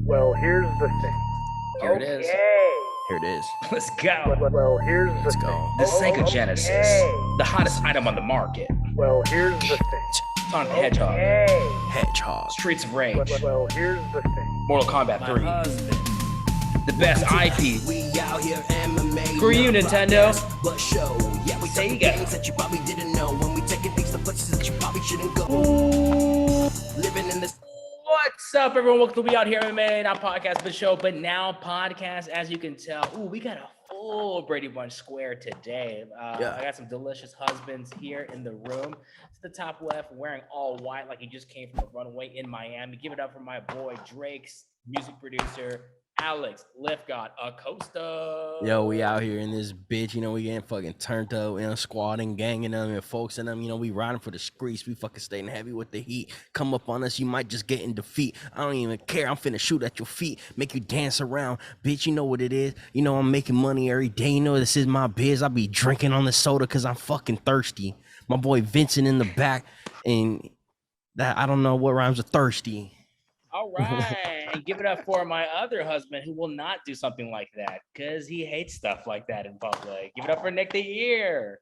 Well, here's the thing. Here it is. Here it is. Let's go. Well, here's the Let's thing. go. The Sega Genesis, the hottest item on the market. Well, here's the thing. Sonic the Hedgehog, Hedgehog. Streets of Rage, Well, here's the thing. Mortal Kombat 3, the best IP. We out here MMA. Screw you, Nintendo. But show. Yeah, we Sega. games that you probably didn't know. When we take it, these the places that you probably shouldn't go. Living in this. What's up, everyone? Welcome to We Out Here MMA, not podcast, but show, but now podcast. As you can tell, we got a full Brady Bunch square today. I got some delicious husbands here in the room. To the top left, wearing all white like he just came from a runway in Miami. Give it up for my boy Drake's music producer, Alec Acosta. Yo, we out here in this bitch, we getting fucking turned up, squatting, ganging them, and folks in them, we riding for the streets, we fucking staying heavy with the heat. Come up on us, you might just get in defeat. I don't even care, I'm finna shoot at your feet, make you dance around, bitch, you know what it is. I'm making money every day, this is my biz. I be drinking on the soda cause I'm fucking thirsty. My boy Vincent in the back, and that I don't know what rhymes with thirsty. All right, and give it up for my other husband who will not do something like that because he hates stuff like that in public. Give it up for Nick the Ear.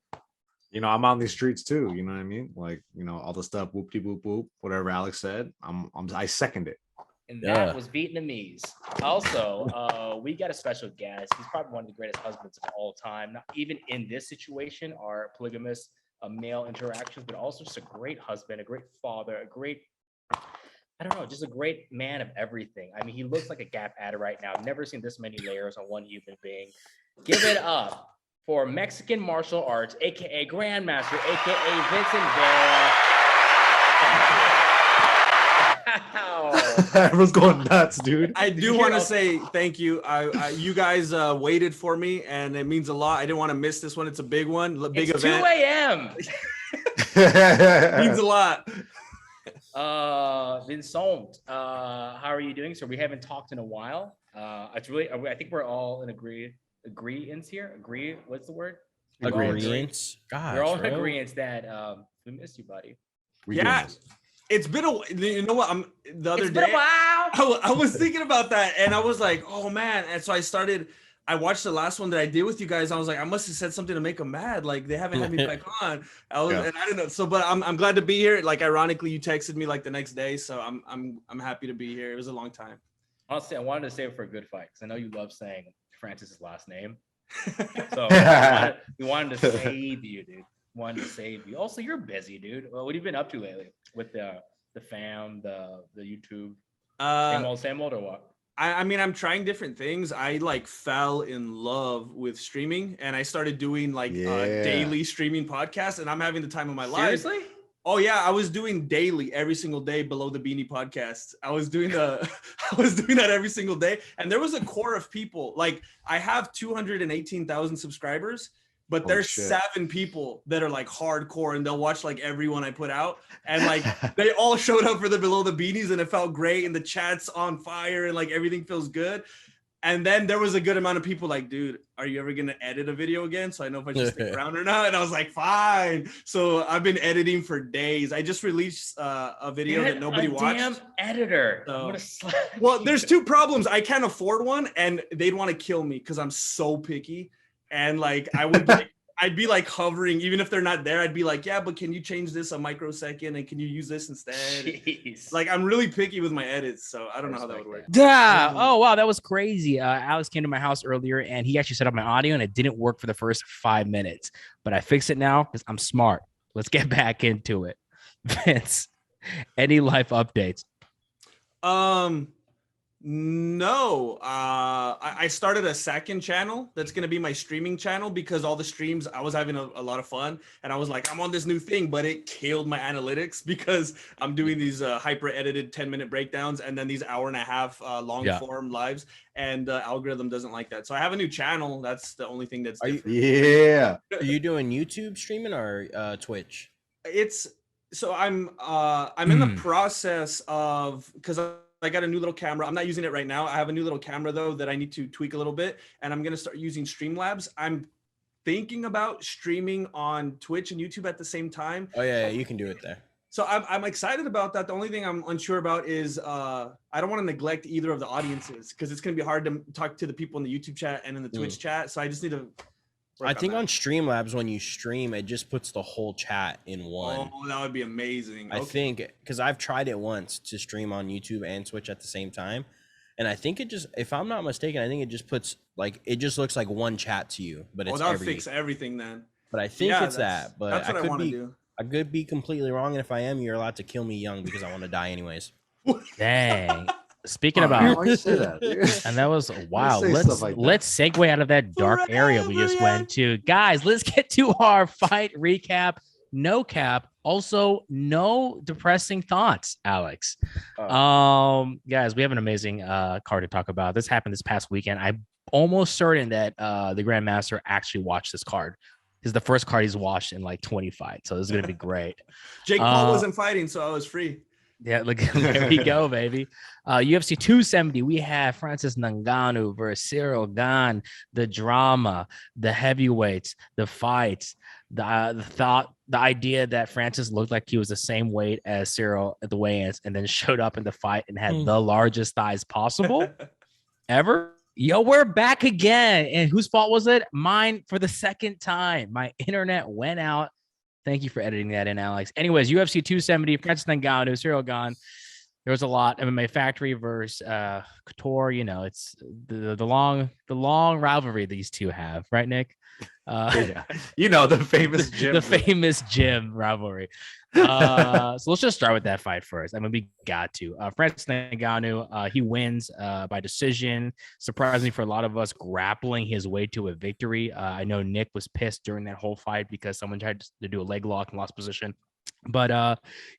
I'm on these streets too. You know what I mean? Like, all the stuff, whoop de whoop whoop, whatever Alex said. I second it. And that was Vietnamese. Also, we got a special guest. He's probably one of the greatest husbands of all time. Not even in this situation, our polygamous male interactions, but also just a great husband, a great father, just a great man of everything. I mean, he looks like a Gap adder right now. I've never seen this many layers on one human being. Give it up for Mexican martial arts, aka Grandmaster, aka Vincent Vera. Everyone's going nuts, dude. I do want to say thank you. You guys waited for me, and it means a lot. I didn't want to miss this one. It's a big one, big It's event. 2 a.m. Means a lot. Vincent, how are you doing, sir? We haven't talked in a while. I think we're all in agreeance here. What's the word? Agreeance. We're all in agreement that we missed you, buddy. It's been a. You know what? The other It's day. been a while. I was thinking about that, and I was like, oh man. And so I watched the last one that I did with you guys. I was like, I must have said something to make them mad. Like they haven't had me back on. And I didn't know. So, but I'm glad to be here. Like ironically, you texted me like the next day, so I'm happy to be here. It was a long time. Honestly, I wanted to save it for a good fight because I know you love saying Francis's last name. So we wanted to save you, dude. Wanted to save you. Also, you're busy, dude. Well, what have you been up to lately with the fam, the YouTube? Same old or what? I mean, I'm trying different things. I fell in love with streaming, and I started doing daily streaming podcasts, and I'm having the time of my life. Seriously? Oh yeah, I was doing daily every single day below the beanie podcast. I was doing that every single day, and there was a core of people. Like I have 218,000 subscribers. But there's 7 people that are hardcore, and they'll watch every one I put out, and they all showed up for the below the beanies, and it felt great, and the chat's on fire, and everything feels good. And then there was a good amount of people dude, are you ever gonna edit a video again? So I know if I should stick around or not. And I was like, fine. So I've been editing for days. I just released a video that nobody watched. Damn editor. So, well, there's 2 problems. I can't afford one, and they'd want to kill me because I'm so picky. And I'd be hovering, even if they're not there, I'd be like, yeah, but can you change this a microsecond? And can you use this instead? Jeez. I'm really picky with my edits. So I don't know how that would work. Yeah. Oh, wow. That was crazy. Alex came to my house earlier and he actually set up my audio and it didn't work for the first 5 minutes, but I fixed it now because I'm smart. Let's get back into it. Vince, any life updates? No, I started a second channel that's going to be my streaming channel because all the streams I was having a lot of fun, and I was like, I'm on this new thing, but it killed my analytics because I'm doing these hyper edited 10-minute breakdowns and then these hour-and-a-half long form lives, and the algorithm doesn't like that. So I have a new channel. That's the only thing that's different. Are you doing YouTube streaming or Twitch? I'm in the process of, because I got a new little camera. I'm not using it right now. I have a new little camera though that I need to tweak a little bit, and I'm gonna start using Streamlabs. I'm thinking about streaming on Twitch and YouTube at the same time. Oh yeah, you can do it there. So I'm excited about that. The only thing I'm unsure about is I don't want to neglect either of the audiences because it's going to be hard to talk to the people in the YouTube chat and in the Twitch chat. So I just need to. I think on Streamlabs, when you stream, it just puts the whole chat in one. Oh, that would be amazing. I think because I've tried it once to stream on YouTube and Twitch at the same time. And I think it just, if I'm not mistaken, I think it just puts like, it just looks like one chat to you, but it's that would fix everything then. But I think it's that, but that's what I want to do. I could be completely wrong, and if I am, you're allowed to kill me young because I want to die anyways. Dang. Speaking about, why you say that, dude? And that was wow. Say Let's stuff like that. let's segue out of that dark area we just went to, guys. Let's get to our fight recap. No cap. Also, no depressing thoughts, Alex. Guys, we have an amazing card to talk about. This happened this past weekend. I'm almost certain that the Grandmaster actually watched this card. This is the first card he's watched in like 20 fights, so this is gonna be great. Jake Paul wasn't fighting, so I was free. Yeah, look, there we go, baby. UFC 270, we have Francis Ngannou versus Cyril Gane. The drama, the heavyweights, the fights, the idea that Francis looked like he was the same weight as Cyril at the weigh-ins, and then showed up in the fight and had the largest thighs possible ever. Yo, we're back again. And whose fault was it? Mine for the second time. My internet went out. Thank you for editing that in, Alex. Anyways, UFC 270, Francis Ngannou, Cyril Gane. There was a lot. MMA Factory versus Couture. You know, it's the long rivalry these two have, right, Nick? Yeah. You know, the famous gym. The famous gym rivalry. So let's just start with that fight first. I mean, we got to. Francis Ngannou, he wins by decision. Surprisingly for a lot of us, grappling his way to a victory. I know Nick was pissed during that whole fight because someone tried to do a leg lock and lost position. But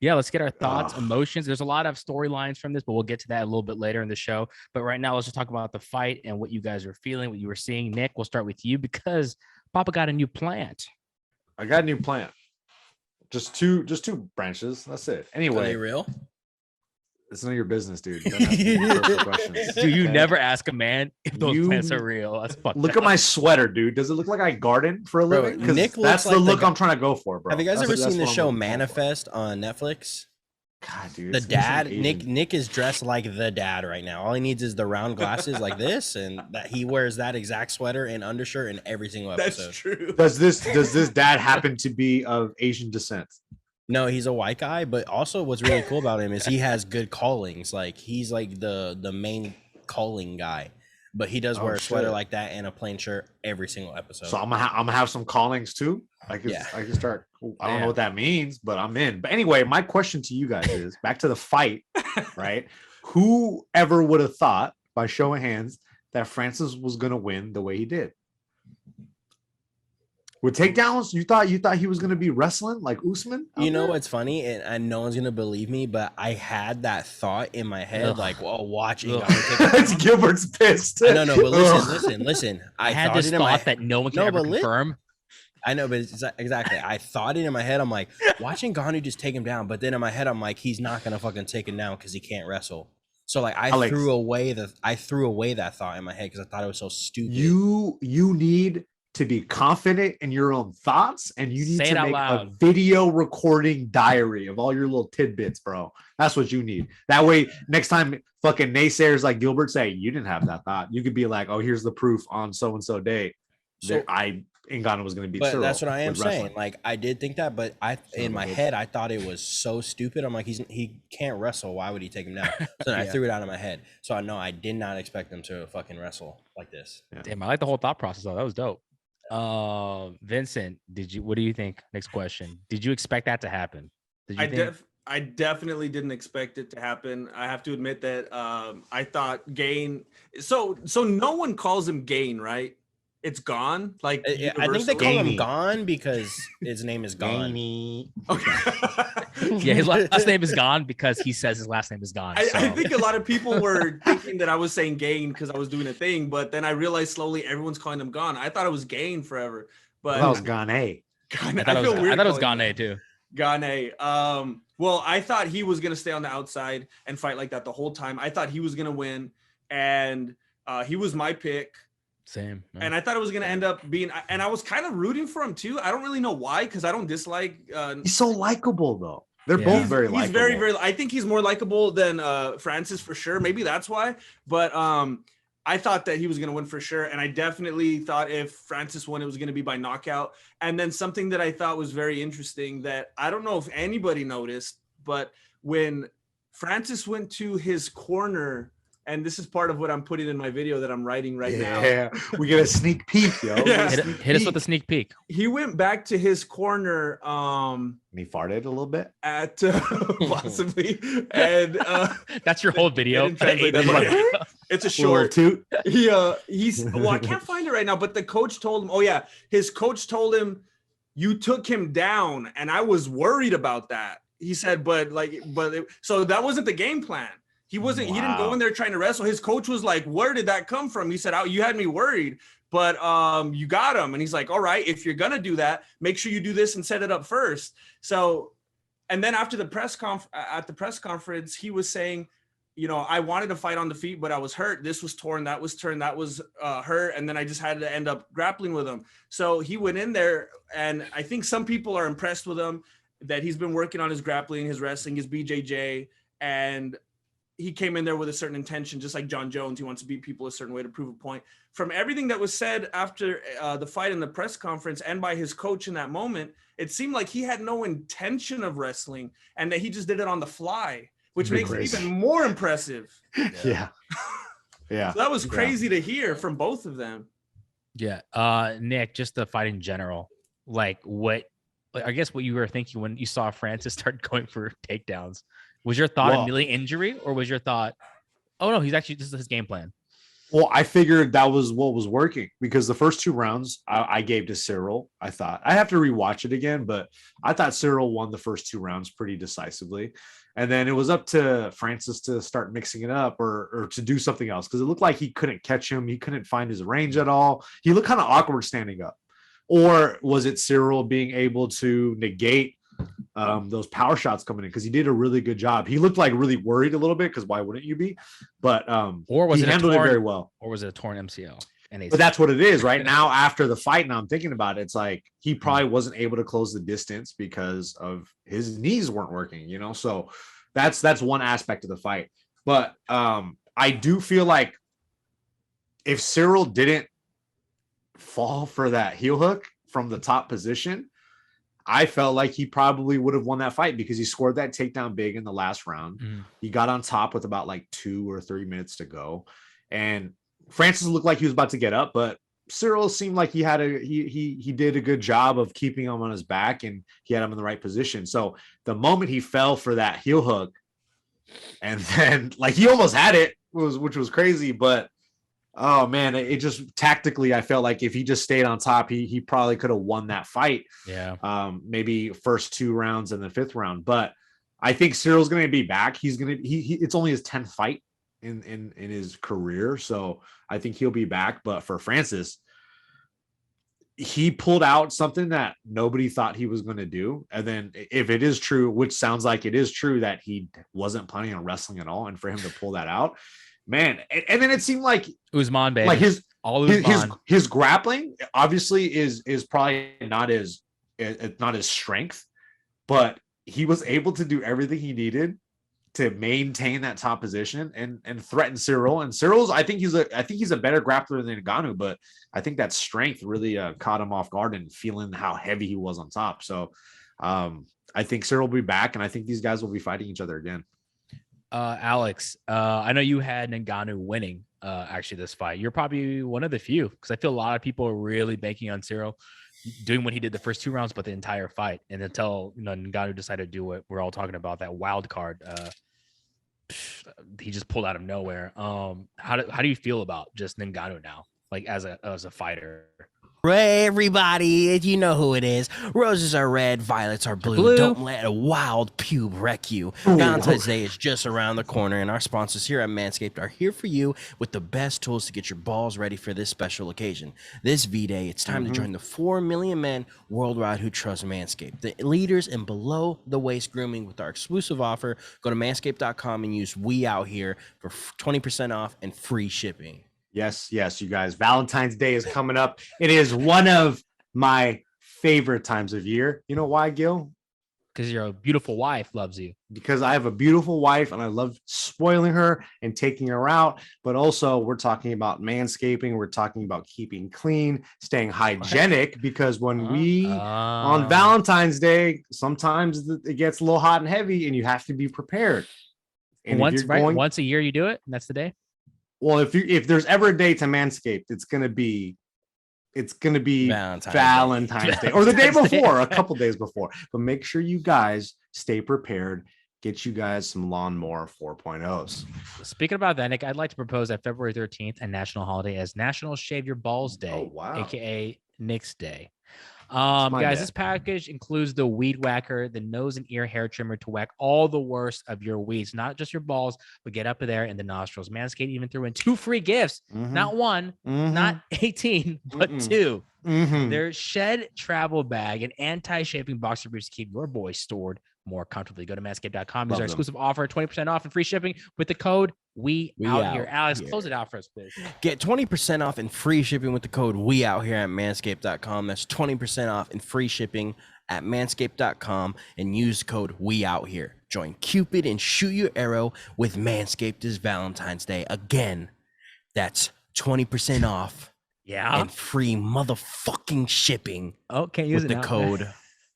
yeah, let's get our thoughts, emotions. There's a lot of storylines from this, but we'll get to that a little bit later in the show. But right now, let's just talk about the fight and what you guys are feeling, what you were seeing. Nick, we'll start with you because Papa got a new plant. I got a new plant. Just two branches. That's it. Anyway, Are they real? it's none of your business, dude. You don't ask me personal questions. Do you okay? never ask a man if those You- plants are real? That's fucked Look up. at my sweater, dude. Does it look like I garden for a Bro, living? 'Cause Nick looks that's like the the look guy- I'm trying to go for, bro. Have you guys That's ever seen the what I'm show going for. Manifest on Netflix? God, dude. The it's gonna be dad, some Nick. Asian- Nick is dressed like the dad right now. All he needs is the round glasses like this, and that he wears that exact sweater and undershirt in every single episode. That's true. Does this dad happen to be of Asian descent? No, he's a white guy, but also what's really cool about him is he has good callings. Like he's like the main calling guy, but he does Oh, wear a sweater shit. like that and a plain shirt every single episode. So I'm gonna have some callings too. I can start. I don't know what that means, but I'm in. But anyway, my question to you guys is back to the fight, right? Whoever would have thought by show of hands that Francis was gonna win the way he did? With takedowns, you thought he was gonna be wrestling like Usman? You know what's funny, and no one's gonna believe me, but I had that thought in my head, Ugh. like, "Well, watching." Ugh. It's Gilbert's pissed. No, but Ugh. listen. I had thought this it in my- thought that no one can No, ever but confirm. I know, but it's exactly. I thought it in my head. I'm like, watching Ganu just take him down, but then in my head, I'm like, he's not gonna fucking take him down because he can't wrestle. So like, I Alex. threw away that thought in my head because I thought it was so stupid. You need to be confident in your own thoughts, and you need Say it to out make a loud. video recording diary of all your little tidbits, bro. That's what you need. That way, next time fucking naysayers like Gilbert say you didn't have that thought, you could be like, "Oh, here's the proof on so and so day that Ngannou was going to beat But Cyril that's what I am with wrestling." saying. Like, I did think that, but in my head, I thought it was so stupid. I'm like, he can't wrestle. Why would he take him down? So then I threw it out of my head. So I know I did not expect him to fucking wrestle like this. Damn, I like the whole thought process though. That was dope. Vincent, what do you think? Next question. Did you expect that to happen? Did you think? I definitely didn't expect it to happen. I have to admit that I thought Gane. So no one calls him Gane, right? It's Gone. Like I think they universally? call him Gamey. Gone because his name is Gone. Okay. Yeah, his last name is Gone because he says his last name is Gone. I so. think a lot of people were thinking that I was saying Gane because I was doing a thing, but then I realized slowly everyone's calling him Gone. I thought it was Gane forever, but That was Gane. Gane, I thought it was calling Gane too. Gane. Well, I thought he was gonna stay on the outside and fight like that the whole time. I thought he was gonna win, and he was my pick. Same. man. And I thought it was gonna end up being, and I was kind of rooting for him too. I don't really know why, because I don't dislike. He's so likable though. They're Yeah. both very He's likable. very, very. I think he's more likable than Francis for sure. Maybe that's why. But I thought that he was going to win for sure, and I definitely thought if Francis won, it was going to be by knockout. And then something that I thought was very interesting that I don't know if anybody noticed, but when Francis went to his corner, and this is part of what I'm putting in my video that I'm writing right now. Yeah, we get a sneak peek, yo. Yeah. Hit us with a sneak peek. He went back to his corner. And he farted a little bit. At possibly, and That's your whole video. didn't translate that much. It's a short. Toot. He's well, I can't find it right now, but the coach told him, oh yeah, his coach told him, you took him down, and I was worried about that. He said, so that wasn't the game plan. He didn't go in there trying to wrestle. His coach was like, where did that come from? He said, oh, you had me worried, but you got him. And he's like, all right, if you're gonna do that, make sure you do this and set it up first. So, and then after the press conference, he was saying, I wanted to fight on the feet, but I was hurt. This was torn, that was turned, that was hurt. And then I just had to end up grappling with him. So he went in there, and I think some people are impressed with him that he's been working on his grappling, his wrestling, his BJJ, and he came in there with a certain intention, just like John Jones. He wants to beat people a certain way to prove a point. From everything that was said after the fight in the press conference and by his coach in that moment, it seemed like he had no intention of wrestling and that he just did it on the fly, which makes it even more impressive. Yeah. Yeah. So that was crazy to hear from both of them. Yeah. Nick, just the fight in general, I guess what you were thinking when you saw Francis start going for takedowns. Was your thought immediately injury, or was your thought, oh no, this is his game plan? Well, I figured that was what was working because the first 2 rounds I gave to Cyril. I thought I have to rewatch it again, but I thought Cyril won the first 2 rounds pretty decisively. And then it was up to Francis to start mixing it up or to do something else because it looked like he couldn't catch him. He couldn't find his range at all. He looked kind of awkward standing up. Or was it Cyril being able to negate those power shots coming in? Because he did a really good job. He looked like really worried a little bit because why wouldn't you be? But or was he handled it very well. Or was it a torn MCL? But that's what it is right now. After the fight, now I'm thinking about it. It's like he probably wasn't able to close the distance because of his knees weren't working. So that's one aspect of the fight. But I do feel like if Cyril didn't fall for that heel hook from the top position, I felt like he probably would have won that fight because he scored that takedown big in the last round. He got on top with about 2 or 3 minutes to go. And Francis looked like he was about to get up, but Cyril seemed like he did a good job of keeping him on his back and he had him in the right position. So the moment he fell for that heel hook, and then he almost had it, which was crazy, but oh man, it just tactically, I felt like if he just stayed on top, he probably could have won that fight. Yeah. Maybe first 2 rounds and the 5th round. But I think Cyril's going to be back. It's only his 10th fight in his career, so I think he'll be back. But for Francis, he pulled out something that nobody thought he was going to do. And then if it is true, which sounds like it is true, that he wasn't planning on wrestling at all, and for him to pull that out, man. And then it seemed like Usman, baby. Like Usman. his grappling obviously is probably not his strength, but he was able to do everything he needed to maintain that top position and threaten Cyril. And Cyril's, I think he's a better grappler than Ngannou, but I think that strength really caught him off guard and feeling how heavy he was on top. So I think Cyril will be back, and I think these guys will be fighting each other again. Alex, I know you had Ngannou winning actually this fight. You're probably one of the few, because I feel a lot of people are really banking on Cyril doing what he did the first 2 rounds, but the entire fight. And until Ngannou decided to do what we're all talking about, that wild card, he just pulled out of nowhere. How do you feel about just Ngannou now, as a fighter? Hey everybody, you know who it is. Roses are red, violets are blue. Don't let a wild pube wreck you. Valentine's Day is just around the corner, and our sponsors here at Manscaped are here for you with the best tools to get your balls ready for this special occasion. This V-Day, it's time to join the 4 million men worldwide who trust Manscaped, the leaders in below-the-waist grooming. With our exclusive offer, go to manscaped.com and use We Out Here for 20% off and free shipping. Yes, you guys. Valentine's Day is coming up. It is one of my favorite times of year. You know why, Gil? Because your beautiful wife loves you. Because I have a beautiful wife and I love spoiling her and taking her out. But also, we're talking about manscaping. We're talking about keeping clean, staying hygienic. Because when on Valentine's Day, sometimes it gets a little hot and heavy, and you have to be prepared. And once a year, you do it, and that's the day. Well, if there's ever a day to manscape, it's gonna be Valentine's Day or the day before, a couple days before. But make sure you guys stay prepared. Get you guys some lawnmower 4.0s. Speaking about that, Nick, I'd like to propose that February 13th, a national holiday, as National Shave Your Balls Day, Oh, wow. aka Nick's Day. Guys, day. this package includes the weed whacker, the nose and ear hair trimmer to whack all the worst of your weeds, not just your balls, but get up there in the nostrils. Manscaped even threw in 2 free gifts, not one, not 18, but 2. Their Shed travel bag and anti-shaping boxer briefs to keep your boys stored more comfortably. Go to manscaped.com. Use our exclusive offer, 20% off and free shipping with the code we out here. Alex, close it out for us, please. Get 20% off and free shipping with the code we out here at manscaped.com. That's 20% off and free shipping at manscaped.com and use code we out here. Join Cupid and shoot your arrow with Manscaped this Valentine's Day. Again, that's 20% off and free motherfucking shipping. Oh, can't use with it the now. code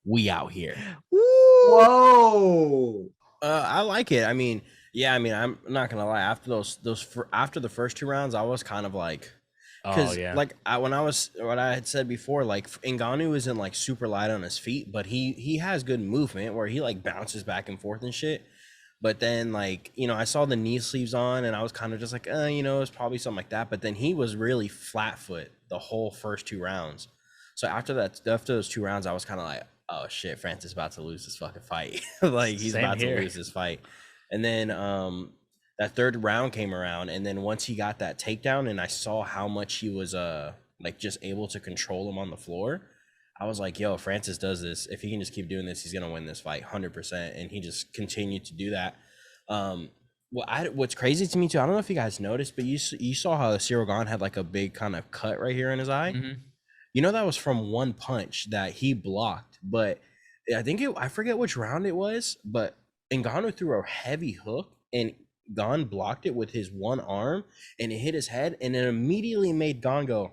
we out here. Whoa. I like it. I mean, I'm not gonna lie. After after the first 2 rounds, I was kind of like, because what I had said before, like Ngannou isn't like super light on his feet, but he has good movement where he like bounces back and forth and shit. But then like, I saw the knee sleeves on and I was kind of just like, it's probably something like that. But then he was really flat foot the whole first 2 rounds. So after those 2 rounds, I was kind of like, oh shit, Francis is about to lose this fucking fight. Like he's about to lose this fight. And then that 3rd round came around, and then once he got that takedown and I saw how much he was like just able to control him on the floor, I was like, yo, Francis does this. If he can just keep doing this, he's gonna win this fight 100%. And he just continued to do that. What's crazy to me too, I don't know if you guys noticed, but you saw how Ciryl Gane had like a big kind of cut right here in his eye. That was from one punch that he blocked, but I forget which round it was, but Ngannou threw a heavy hook and Gane blocked it with his one arm and it hit his head, and it immediately made Gane go.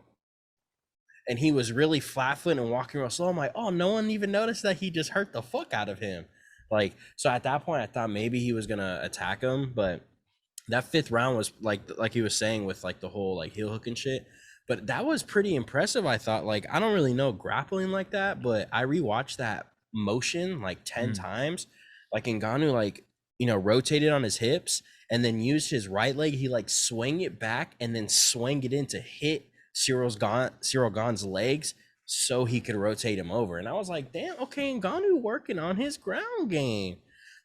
And he was really flat-footed and walking real slow. I'm like, oh, no one even noticed that he just hurt the fuck out of him. Like, so at that point, I thought maybe he was gonna attack him, but that 5th round was like he was saying with like the whole like heel hook and shit. But that was pretty impressive. I thought, like, I don't really know grappling like that, but I rewatched that motion like 10 times. Like Ngannou, like, rotated on his hips and then used his right leg. He like swung it back and then swung it in to hit Ciryl Gane's legs so he could rotate him over. And I was like, damn, okay, Ngannou working on his ground game.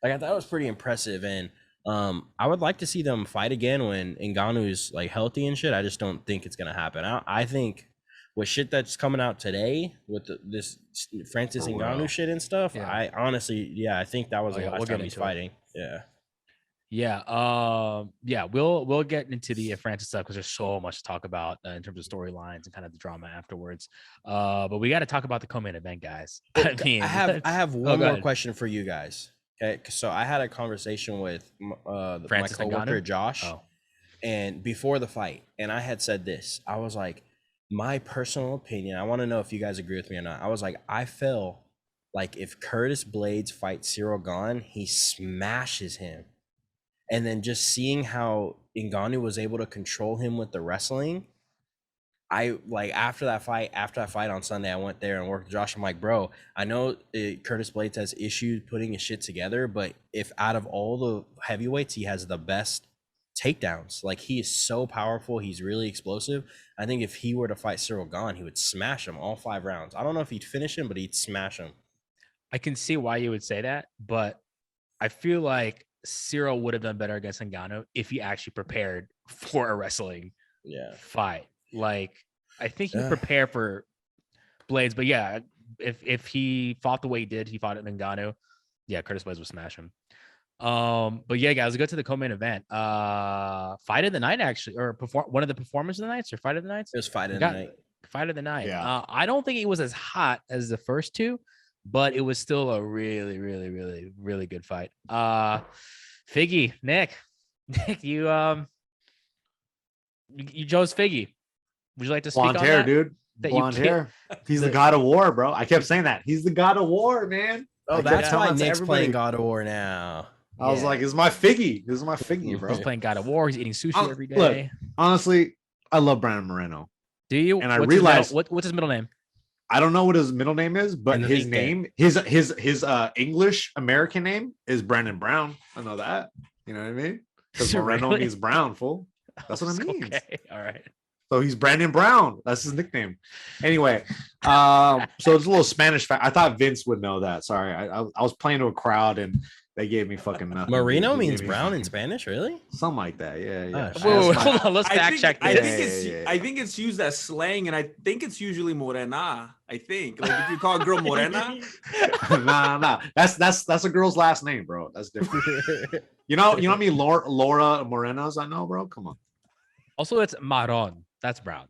Like, I thought it was pretty impressive. And I would like to see them fight again when Ngannou's like healthy and shit. I just don't think it's gonna happen. I think with shit that's coming out today with this Francis Ngannou shit and stuff, I honestly, I think that was the last time he's fighting. We'll get into the Francis stuff because there's so much to talk about in terms of storylines and kind of the drama afterwards. But we got to talk about the co-main event, guys. I have one more question for you guys. Okay, so I had a conversation with my coworker Josh, and before the fight, and I had said this. I was like, my personal opinion, I want to know if you guys agree with me or not. I was like, I feel like if Curtis Blades fights Ciryl Gane, he smashes him. And then just seeing how Ngannou was able to control him with the wrestling, I like after that fight on Sunday, I went there and worked with Josh. I'm like, bro, I know Curtis Blades has issues putting his shit together, but if out of all the heavyweights, he has the best takedowns. Like, he is so powerful. He's really explosive. I think if he were to fight Ciryl Gane, he would smash him all 5 rounds. I don't know if he'd finish him, but he'd smash him. I can see why you would say that, but I feel like Ciryl would have done better against Ngannou if he actually prepared for a wrestling fight. Like, I think he prepared for Blades, but if he fought the way he did, he fought at Ngannou, Curtis Blades would smash him. But guys, let's go to the co-main event. Fight of the night, actually, or one of the performers of the nights, or fight of the nights. It was fight of the night. Fight of the night. Yeah. I don't think it was as hot as the first 2, but it was still a really, really, really, really good fight. Figgy, Nick, you chose Figgy. Would you like to speak Blonde on hair, that? dude. That you Blonde can't- hair. He's the god of war, bro. I kept saying that. He's the god of war, man. Oh, I kept that's telling why that to Nick's everybody. playing God of War now. I was like, "This is my Figgy. This is my Figgy, bro." He's playing God of War. He's eating sushi every day. Look, honestly, I love Brandon Moreno. Do you? And I What's his realized what's his middle name? I don't know what his middle name is, but And the his nickname. name, his English American name is Brandon Brown. I know that. You know what I mean? Because Moreno Really? means brown, fool. That's what it means. Okay, all right. So he's Brandon Brown. That's his nickname. Anyway, so it's a little Spanish fact. I thought Vince would know that. Sorry, I was playing to a crowd and they gave me fucking nothing. Marino They gave means me brown in Spanish, really? something like that. Yeah. Oh, Whoa, shit. hold on. Let's fact check I this. think it's Yeah. I think it's used as slang, and I think it's usually morena. I think like if you call a girl morena, nah. That's a girl's last name, bro. That's different. You know how many Laura Morenos I know, bro? Come on. Also, it's marron. That's brown.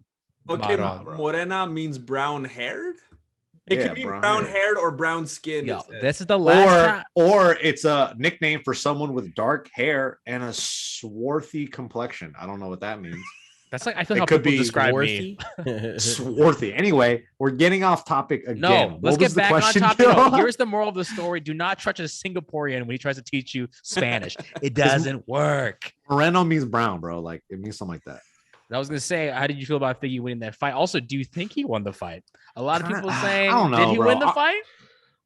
okay, Marron, bro. morena means brown haired. It Yeah, could be brown brown hair. haired or brown skinned. Yo, this is the last time. Or it's a nickname for someone with dark hair and a swarthy complexion. I don't know what that means. That's like I feel It how could people be describe me. Swarthy. Anyway, we're getting off topic again. No, What let's was get the back on question, topic. No, Joe? here's the moral of the story: do not trust a Singaporean when he tries to teach you Spanish. It doesn't work. Moreno means brown, bro. Like it means something like that. I was gonna say, how did you feel about Figgy winning that fight? Also, do you think he won the fight? A lot of people I saying, don't know, did he bro. win the fight?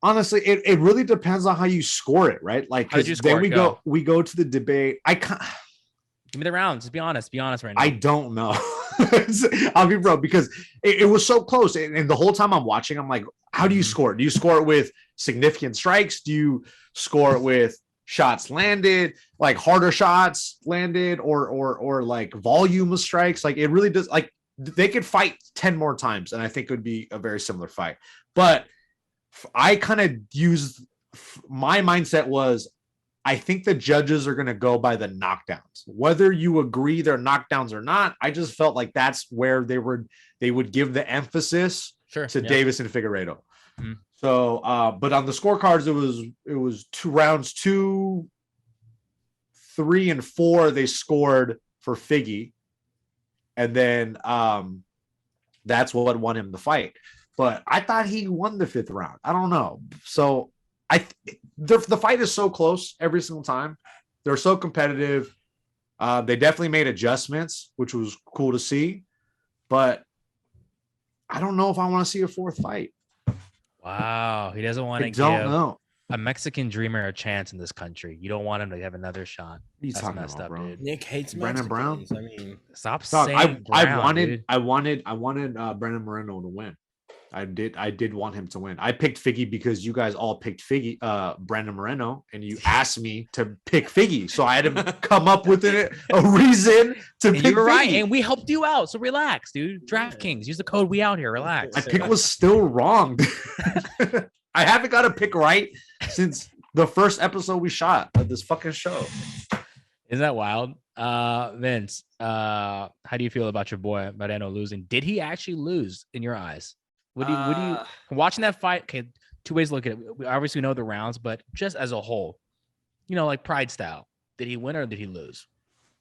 Honestly, it really depends on how you score it, right? Like How did you 'cause then score it? we go to the debate. Give me the rounds. Just be honest. Be honest right now. I don't know. I'll be bro because it was so close, and the whole time I'm watching, I'm like, how do you score it? Do you score it with significant strikes? Do you score it with shots landed, like harder shots landed, or like volume of strikes? Like it really does. Like they could fight 10 more times, and I think it would be a very similar fight. But I kind of used my mindset was, I think the judges are going to go by the knockdowns, whether you agree they're knockdowns or not. I just felt like that's where they would give the emphasis Sure. to yeah. Davis and Figueiredo. Mhm. So, but on the scorecards, it was 2 rounds, 2, 3, and 4. They scored for Figgy, and then that's what won him the fight. But I thought he won the 5th round. I don't know. So the fight is so close every single time. They're so competitive. They definitely made adjustments, which was cool to see. But I don't know if I want to see a 4th fight. Wow. He doesn't want to I give don't know. a Mexican dreamer a chance in this country. You don't want him to have another shot. What are you That's talking messed about, up, bro? dude. Nick hates Brandon Brown? Mexicans. I mean, Stop Dog, saying I brown, dude. wanted Brandon Moreno to win. I did want him to win. I picked Figgy because you guys all picked Brandon Moreno, and you asked me to pick Figgy, so I had to come up with a reason to And pick you were right, Figgy. and we helped you out. So relax, dude. DraftKings, use the code We Out Here. Relax. My pick was still wrong. I haven't got a pick right since the first episode we shot of this fucking show. Isn't that wild? Vince, how do you feel about your boy Moreno losing? Did he actually lose in your eyes? Would you watching that fight? Okay, 2 ways to look at it. We obviously know the rounds, but just as a whole, like pride style, did he win or did he lose?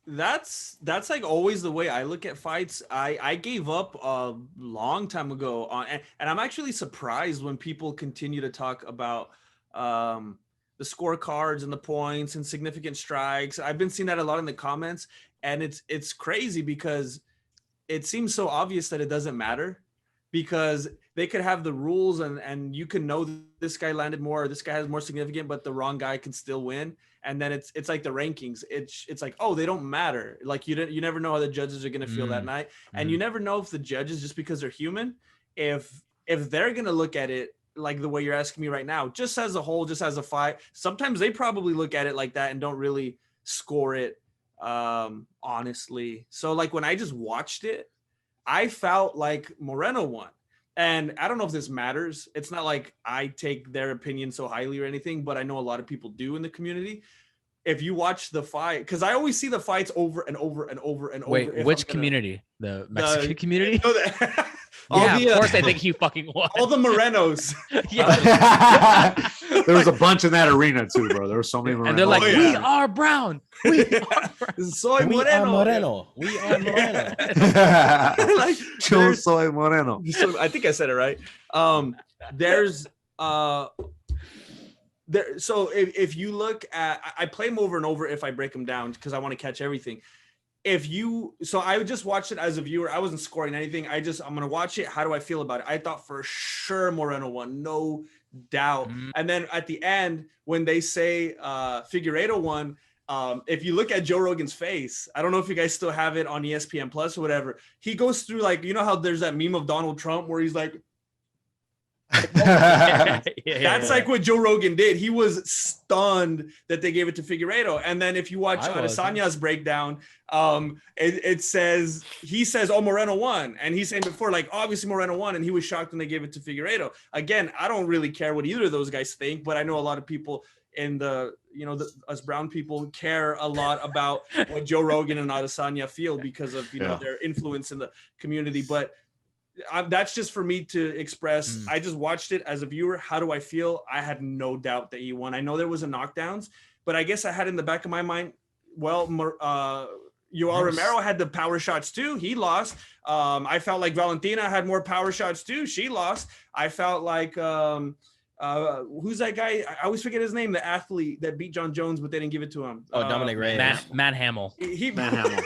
That's like always the way I look at fights. I gave up a long time ago on, and I'm actually surprised when people continue to talk about the scorecards and the points and significant strikes. I've been seeing that a lot in the comments, and it's crazy because it seems so obvious that it doesn't matter, because they could have the rules and you can know this guy landed more or this guy has more significant, but the wrong guy can still win. And then it's like the rankings. It's like, oh, they don't matter. Like you never know how the judges are going to feel that night. And you never know if the judges, just because they're human, if they're going to look at it like the way you're asking me right now, just as a whole, just as a fight, sometimes they probably look at it like that and don't really score it honestly. So like when I just watched it, I felt like Moreno won. And I don't know if this matters. It's not like I take their opinion so highly or anything, but I know a lot of people do in the community. If you watch the fight, because I always see the fights over and over and over and over. Wait, which community? The Mexican community? Yeah, of course they think he fucking won. all the Morenos. Yeah. There was a bunch in that arena too, bro. There were so many. And they're like, Oh, yeah. we are brown. We are brown. Soy We Moreno. are Moreno. We are Moreno. Like, Yo there's- soy Moreno. so I think I said it right. There's there. So if you look at, I play them over and over if I break them down because I want to catch everything. So I just watched it as a viewer. I wasn't scoring anything. I'm gonna watch it. How do I feel about it? I thought for sure Moreno won, no doubt. And then at the end, when they say Figueiredo won, if you look at Joe Rogan's face, I don't know if you guys still have it on ESPN Plus or whatever. He goes through, like, you know how there's that meme of Donald Trump where he's like, that's like what Joe Rogan did. He was stunned that they gave it to Figueiredo. And then if you watch Adesanya's breakdown, he says, oh, Moreno won. And he's saying before, like, obviously Moreno won, and he was shocked when they gave it to Figueiredo. Again, I don't really care what either of those guys think, but I know a lot of people in us brown people care a lot about what Joe Rogan and Adesanya feel because of, their influence in the community. But that's just for me to express. I just watched it as a viewer. How do I feel? I had no doubt that he won. I know there was a knockdowns, but I guess I had in the back of my mind, well, Yoel Romero had the power shots too. He lost. I felt like Valentina had more power shots too. She lost. I felt like who's that guy? I always forget his name. The athlete that beat John Jones, but they didn't give it to him. Dominic Reyes. Matt Hamill. Matt Hamill.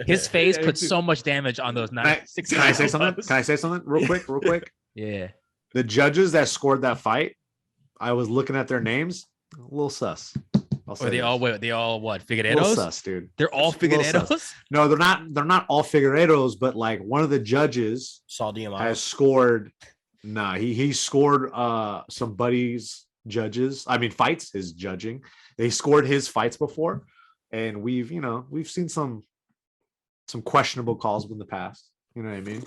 His face put so much damage on those 96. Can I say something? Can I say something real quick? Yeah. The judges that scored that fight, I was looking at their names. A little sus. Or they all what? A little Figueiredos? sus, dude. They're all Figueiredos? No, they're not. They're not all Figueiredos, but like one of the judges Saul Diamante. has scored. Nah, he scored some buddies judges. I mean fights. His judging. They scored his fights before, and we've seen some questionable calls in the past. You know what I mean?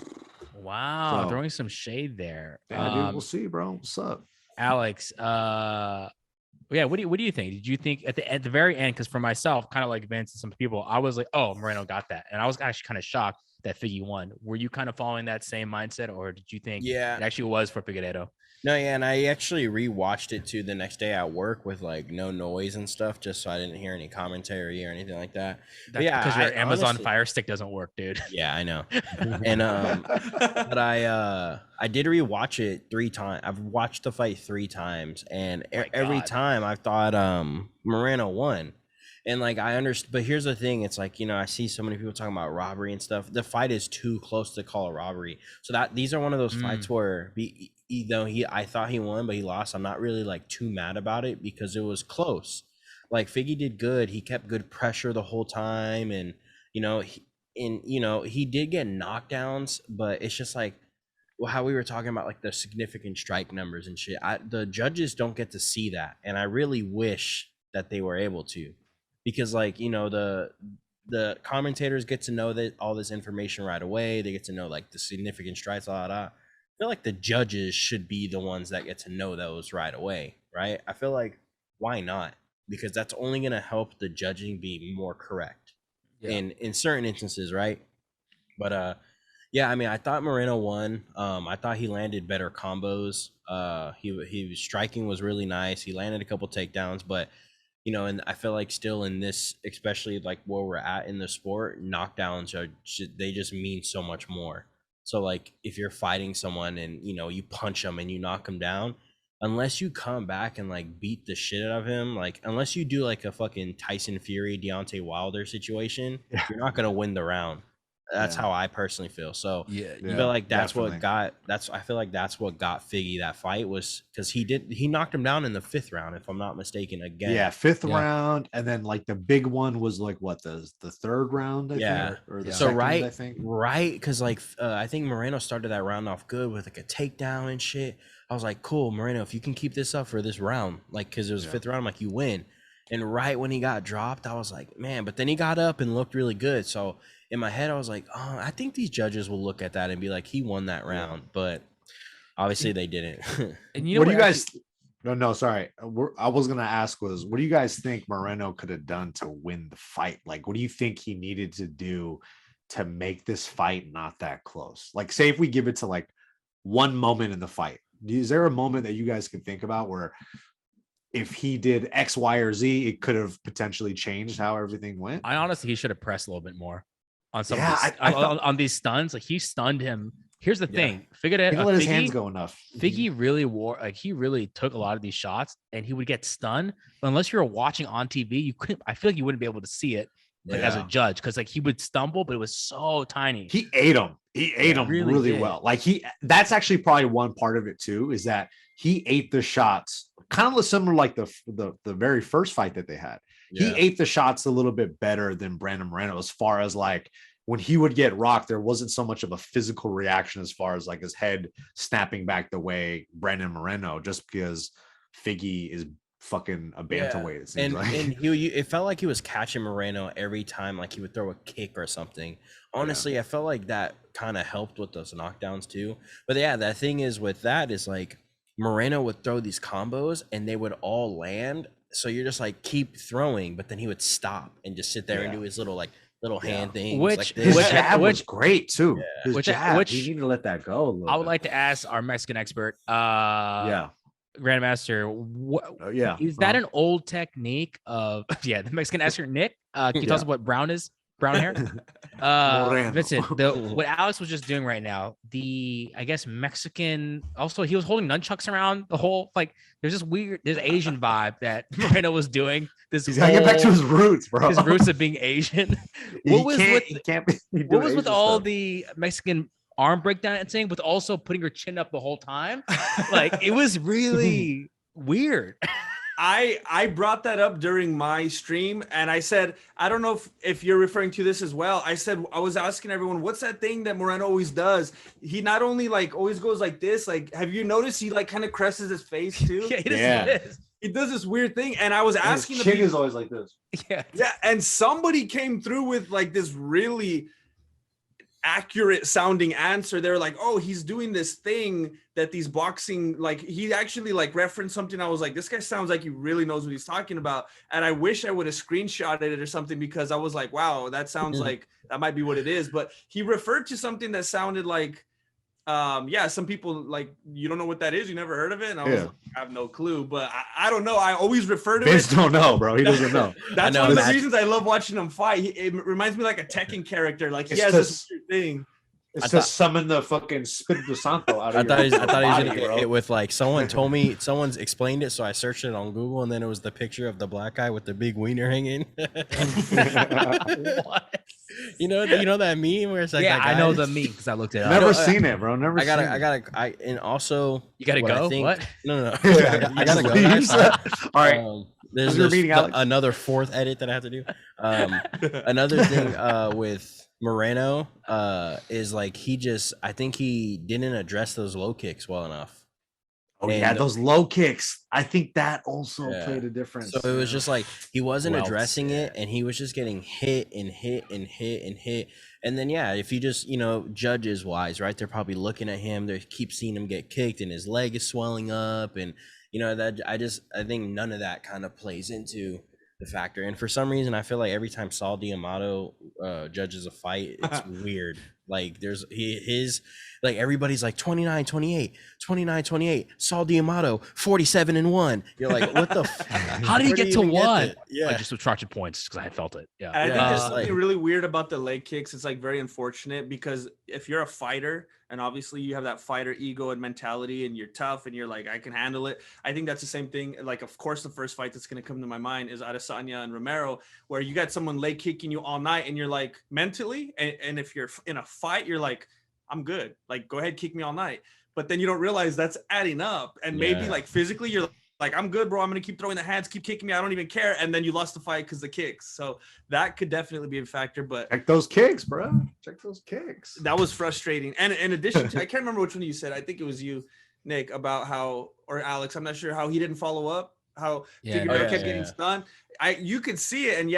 Wow, So, throwing some shade there. Yeah, dude, we'll see, bro. What's up, Alex? Yeah, what do you think? Did you think at the very end? Because for myself, kind of like Vince and some people, I was like, oh, Moreno got that, and I was actually kind of shocked that Figgy won. Were you kind of following that same mindset, or did you think it actually was for Figueiredo? No, yeah, and I actually rewatched it too the next day at work with like no noise and stuff, just so I didn't hear any commentary or anything like that. That's because your Amazon Fire Stick doesn't work, dude. Yeah, I know. And but I did rewatch it 3 times. I've watched the fight 3 times, and every time I thought Moreno won. And like I understand, but here's the thing: it's like, I see so many people talking about robbery and stuff. The fight is too close to call a robbery. So these are one of those fights where I thought he won, but he lost. I'm not really like too mad about it because it was close. Like Figgy did good. He kept good pressure the whole time, and he did get knockdowns, but it's just like, well, how we were talking about like the significant strike numbers and shit. The judges don't get to see that, and I really wish that they were able to. Because like, the commentators get to know that all this information right away. They get to know like the significant strikes, I feel like the judges should be the ones that get to know those right away, right? I feel like, why not? Because that's only going to help the judging be more correct in certain instances, right? But yeah, I mean, I thought Moreno won. I thought he landed better combos. He was striking was really nice. He landed a couple takedowns, but and I feel like still in this, especially like where we're at in the sport, knockdowns they just mean so much more. So like if you're fighting someone and you punch them and you knock them down, unless you come back and like beat the shit out of him, like unless you do like a fucking Tyson Fury, Deontay Wilder situation, you're not gonna win the round. That's how I personally feel. So I feel like I feel like that's what got Figgy that fight, was because he knocked him down in the 5th round, if I'm not mistaken. Again, 5th round, and then like the big one was like what the 3rd round, I think, or the second, I think. Right, because like I think Moreno started that round off good with like a takedown and shit. I was like, cool, Moreno, if you can keep this up for this round, like because it was 5th round, I'm like, you win. And right when he got dropped, I was like, man, but then he got up and looked really good. So in my head, I was like, oh, I think these judges will look at that and be like, he won that round. But obviously they didn't. And what do you guys? No, sorry. I was gonna ask was, what do you guys think Moreno could have done to win the fight? Like, what do you think he needed to do to make this fight not that close? Like, say if we give it to like one moment in the fight, is there a moment that you guys can think about where if he did X, Y, or Z, it could have potentially changed how everything went? I honestly, he should have pressed a little bit more on some Yeah, of these, on these stuns. Like he stunned him. Here's the thing: Figueiredo, He let his hands go enough. Figgy really he really took a lot of these shots, and he would get stunned. But unless you were watching on TV, you couldn't. I feel like you wouldn't be able to see it like as a judge, because like he would stumble, but it was so tiny. He ate him. He ate him really well. Like that's actually probably one part of it too, is that he ate the shots kind of similar like the very first fight that they had. He ate the shots a little bit better than Brandon Moreno, as far as like when he would get rocked, there wasn't so much of a physical reaction as far as like his head snapping back the way Brandon Moreno, just because Figgy is fucking a bantamweight. It seems like. And it felt like he was catching Moreno every time, like he would throw a kick or something. Honestly, I felt like that kind of helped with those knockdowns too. But yeah, the thing is with that is like Moreno would throw these combos and they would all land. So you're just like keep throwing, but then he would stop and just sit there and do his little hand thing. Which jab was great too. Which you need to let that go. I would like to ask our Mexican expert, Grandmaster, is that an old technique of the Mexican expert Nick? Can you tell us what brown is? Brown hair? Vincent, what Alex was just doing right now, I guess Mexican, also he was holding nunchucks around the whole, like there's Asian vibe that Moreno was doing. He's gotta get back to his roots, bro. His roots of being Asian. What was with all the Mexican arm breakdancing with also putting your chin up the whole time? Like it was really weird. I brought that up during my stream, and I said, I don't know if you're referring to this as well. I said, I was asking everyone, what's that thing that Moreno always does? He not only like always goes like this, like, have you noticed he like kind of cresses his face too? He does this weird thing. And I was asking, his chin is always like this. Yeah. And somebody came through with like this really accurate sounding answer. They're like, oh, he's doing this thing that these boxing, like he actually like referenced something. I was like, this guy sounds like he really knows what he's talking about. And I wish I would have screenshotted it or something, because I was like, wow, that sounds like that might be what it is. But he referred to something that sounded like, some people like, you don't know what that is, you never heard of it, and I was like, I have no clue. But I don't know, I always refer to Vince don't know, bro. He doesn't know. That's one of the reasons I love watching him fight. It reminds me like a Tekken character, like he has this weird thing. It's to summon the fucking Spiritu Santo out of I thought he was gonna get it with like someone's explained it, so I searched it on Google, and then it was the picture of the black guy with the big wiener hanging. What? You know that meme where it's like, I know the meme because I looked at it. Never seen it, bro. Never. And also you gotta go. What? No. I gotta go. All right. There's another fourth edit that I have to do. Another thing with Moreno is like I think he didn't address those low kicks well enough. Those low kicks. I think that also played a difference. So it was just like he wasn't addressing it, and he was just getting hit and hit and hit and hit. And then if you just judges wise, right? They're probably looking at him. They keep seeing him get kicked, and his leg is swelling up, and that I think none of that kind of plays into the factor. And for some reason, I feel like every time Saul D'Amato judges a fight, it's weird. Like everybody's like 29-28, Saul D'Amato 47-1. You're like, what the how did he get to what? I just subtracted points because I felt it. And I think there's something really weird about the leg kicks. It's like very unfortunate, because if you're a fighter and obviously you have that fighter ego and mentality and you're tough and you're like, I can handle it. I think that's the same thing. Like, of course, the first fight that's going to come to my mind is Adesanya and Romero, where you got someone leg kicking you all night and you're like mentally, and if you're in a fight, you're like, I'm good. Like, go ahead, kick me all night. But then you don't realize that's adding up. And maybe like physically you're like, I'm good, bro. I'm going to keep throwing the hands, keep kicking me. I don't even care. And then you lost the fight because the kicks. So that could definitely be a factor. But check those kicks, bro. Check those kicks. That was frustrating. And in addition to, I can't remember which one you said. I think it was you, Nick, about how, or Alex, I'm not sure, how he didn't follow up, how Figueiredo kept getting stunned. You could see it, and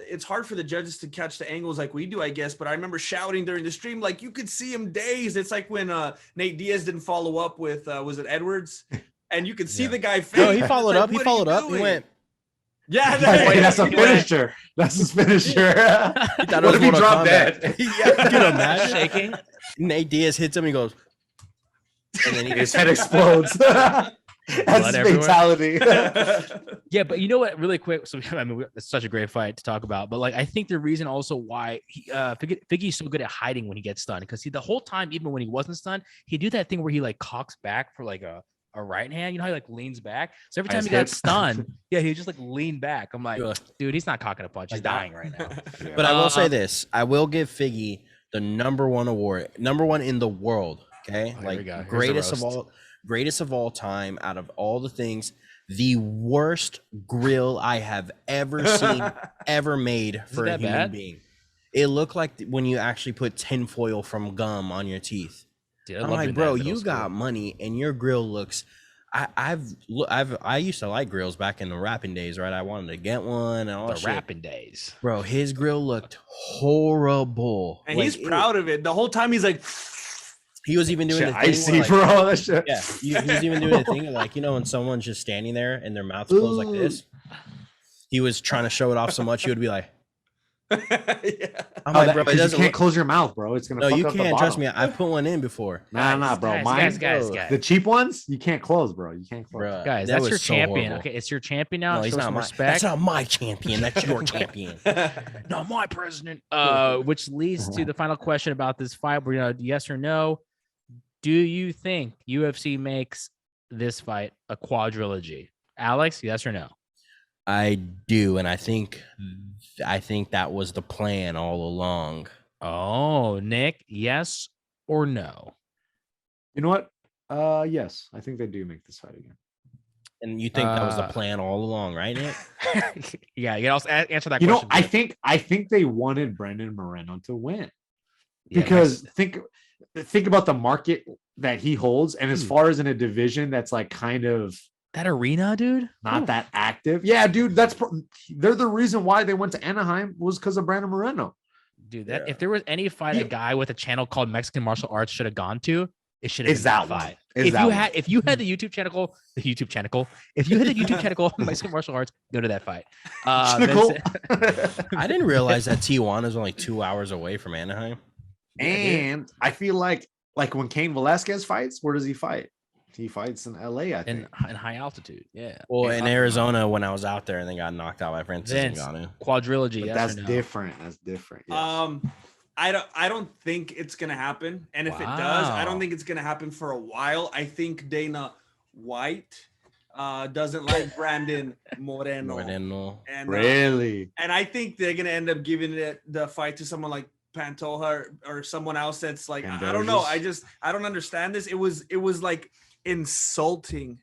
it's hard for the judges to catch the angles like we do, I guess. But I remember shouting during the stream, like you could see him dazed. It's like when Nate Diaz didn't follow up with was it Edwards, and you could see the guy. No, he followed up. He followed up. He went. Yeah, Hey, that's a finisher. That's his finisher. What if he dropped dead? Yeah, dude, imagine. shaking. Nate Diaz hits him. He goes, and then His head explodes. That's his everywhere. fatality. Yeah, but you know what? Really quick. So I mean, it's such a great fight to talk about. But like, I think the reason also why Figgy's so good at hiding when he gets stunned, because the whole time, even when he wasn't stunned, he'd do that thing where he like cocks back for like a right hand. You know how he like leans back. So every time he got stunned, yeah, he just like lean back. I'm like, dude, he's not cocking a punch. He's dying right now. But I will say this: I will give Figgy the #1 award, #1 in the world. Okay, like greatest of all time. Out of all the things, the worst grill I have ever seen, ever made for a human being. It looked like when you actually put tinfoil from gum on your teeth. Dude, I'm like, bro, you got money, and your grill looks. I used to like grills back in the rapping days, right? I wanted to get one and all the rapping days, bro. His grill looked horrible, and like, he's proud of it. The whole time he's like, he was even doing the thing. Icy, bro. That shit. Yeah, he was even doing the thing like, you know, when someone's just standing there and their mouth's closed like this. He was trying to show it off so much, he would be like. Yeah. I'm like, bro, you can't close your mouth, bro. It's gonna. No, fuck you up can't. the Trust me, I put one in before. Nah, bro. Guys. The cheap ones, you can't close, bro. You can't close. Bruh, guys, that's your champion. Okay, it's your champion now. No, he's not my. Respect. That's not my champion. That's your champion. Not my president. Which leads to the final question about this fight. We're gonna yes or no. Do you think UFC makes this fight a quadrilogy? Alex, yes or no? I do, and I think that was the plan all along. Oh, Nick, yes or no? You know what? Yes, I think they do make this fight again. And you think that was the plan all along, right, Nick? Yeah, you can also answer that question. You know, I think they wanted Brandon Moreno to win. Because think about the market that he holds, and as far as in a division that's like kind of that arena, dude, not that active. Yeah, dude, they're the reason why they went to Anaheim was because of Brandon Moreno. Dude, if there was any fight a guy with a channel called Mexican Martial Arts should have gone to, it should have been that fight. If you had the YouTube channel, if you had the YouTube channel Mexican Martial Arts, go to that fight. I didn't realize that Tijuana is only 2 hours away from Anaheim. And I feel like when Cain Velasquez fights, where does he fight? He fights in LA, I think. In high altitude, yeah. Well, in Arizona when I was out there and then got knocked out by Francis Ngannou. Quadrilogy, but that's different. That's different. Yes. I don't think it's gonna happen. And if it does, I don't think it's gonna happen for a while. I think Dana White doesn't like Brandon Moreno. And, really? And I think they're gonna end up giving the fight to someone like Pantoja or someone else that's like, I don't know. I don't understand this. It was like insulting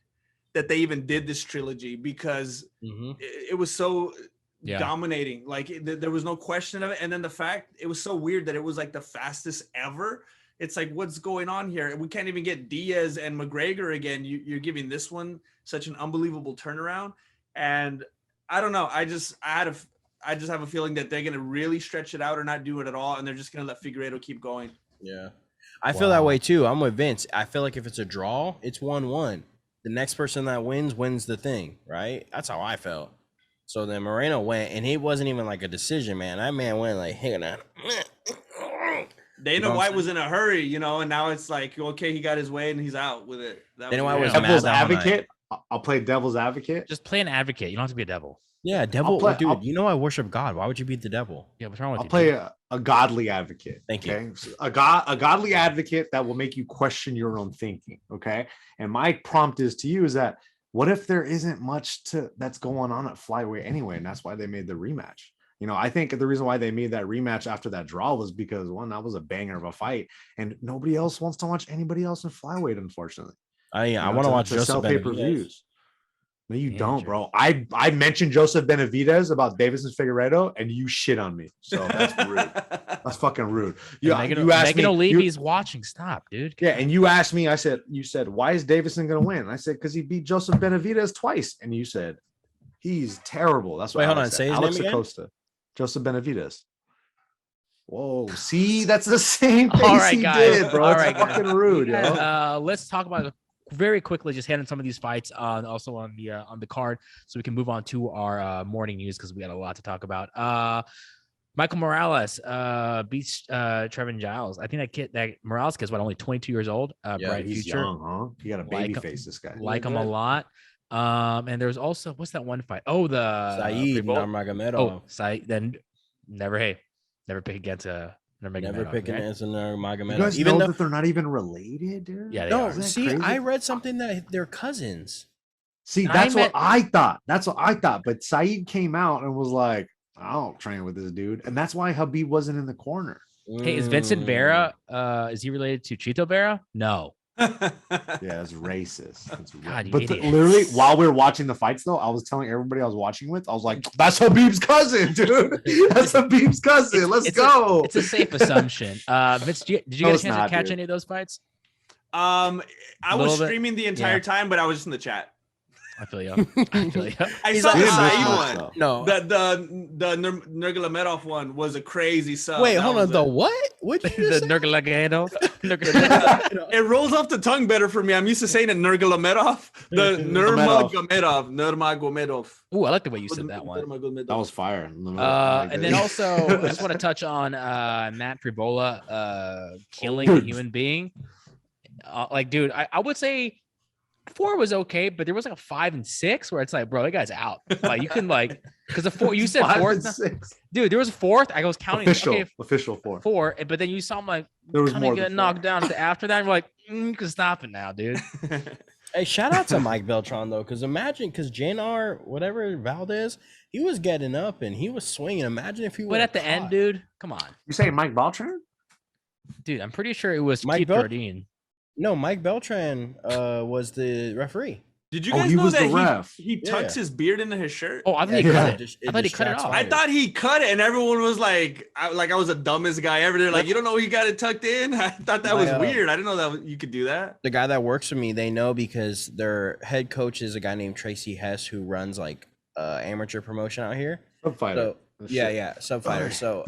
that they even did this trilogy because it was so dominating. Like there was no question of it. And then the fact it was so weird that it was like the fastest ever. It's like, what's going on here? We can't even get Diaz and McGregor again. You're giving this one such an unbelievable turnaround. And I don't know. I just have a feeling that they're going to really stretch it out or not do it at all. And they're just going to let Figueiredo keep going. Yeah. I feel that way too. I'm with Vince. I feel like if it's a draw, it's 1-1. The next person that wins the thing, right? That's how I felt. So then Moreno went, and it wasn't even like a decision, man. That man went like, hey, Dana White was in a hurry, and now it's like, okay, he got his way and he's out with it. Dana White was devil's advocate. I'll play devil's advocate. Just play an advocate. You don't have to be a devil. Yeah, devil. Dude, I worship God. Why would you be the devil? Yeah, what's wrong with you? I'll play a godly advocate. Thank you. A godly advocate that will make you question your own thinking. Okay. And my prompt is to you is that what if there isn't much that's going on at flyweight anyway? And that's why they made the rematch. I think the reason why they made that rematch after that draw was because one, that was a banger of a fight, and nobody else wants to watch anybody else in flyweight, unfortunately. I want to watch Joseph Benavidez. No, you don't, bro. I mentioned Joseph Benavidez about Davis and Figueiredo, and you shit on me. So that's rude. That's fucking rude. You asked Megan O'Leary's watching. Stop, dude. Yeah, and you asked me. You said, why is Davison gonna win? And I said, because he beat Joseph Benavidez twice. And you said, he's terrible. That's what. Wait, hold on. Say his Alex name Acosta, Joseph Benavidez. Whoa, see, that's the same thing All right, he guys. did, bro. All It's right, fucking guys. rude, yo. Let's talk about very quickly just hitting some of these fights also on the card, so we can move on to our morning news because we got a lot to talk about. Michael Morales beats Trevin Giles. I think that Morales kid's only 22 years old. Bright He's future. young, huh? He got a baby face. This guy. Like him a lot. And there's also what's that one fight? Oh, the Saeed Nurmagomedov. Oh, Saeed. Then never pick against Nurmagomedov. Never picking against a Nurmagomedov. You guys Even know though that they're not even related, dude. Yeah, they no, are. see, crazy? I read something that they're cousins. See, that's what I thought. That's what I thought. But Saeed came out and was like, I don't train with this dude. And that's why Habib wasn't in the corner. Hey, is Vincent Vera? Is he related to Chito Vera? No. Yeah, that's racist. That's God, you but idiot. literally, while we were watching the fights, though, I was telling everybody I was watching with, I was like, "That's Habib's cousin, dude. That's Habib's cousin. Let's go." It's a safe assumption. Vince, did you get a chance to catch dude. any of those fights? I was Little bit, streaming the entire time, but I was just in the chat. I feel you. I feel you. I saw the Didn't miss Saeed much, one. though. No. The Nurmagomedov one was a crazy sub. Wait, That hold was on. The it. what? What did you The say? Nurmagomedov. It rolls off the tongue better for me. I'm used to saying it Nurmagomedov. The Nurmagomedov. Ooh, I like the way you said that one. That was fire. And then also, I just want to touch on Matt Frivola killing a human being. Dude, I would say 4 was okay, but there was like a 5 and 6 where it's like, bro, that guy's out. Like you can because the 4 you said 4th, dude. There was a 4th. I was counting official 4. 4, but then you saw him There was kind more of than get 4. knocked down after that. And we're like, you can stop it now, dude. Hey, shout out to Mike Beltran though, because JNR, whatever Valdez, he was getting up and he was swinging. Imagine if he. But at the end, dude, come on, You saying Mike Beltran? dude. I'm pretty sure it was Mike Keith Bel- Jardine. No, Mike Beltran was the referee. Did you Oh, guys he know was the that ref. he tucks his beard into his shirt? Oh, I thought he Yeah, cut it it. just- I thought he just cut it tracks off. I fighters. thought he cut it, and everyone was like, I was the dumbest guy ever. They're like, you don't know he got it tucked in? I thought that was weird. I didn't know that you could do that. The guy that works for me, they know because their head coach is a guy named Tracy Hess who runs amateur promotion out here. Sub fighter. So yeah, sub fighter. So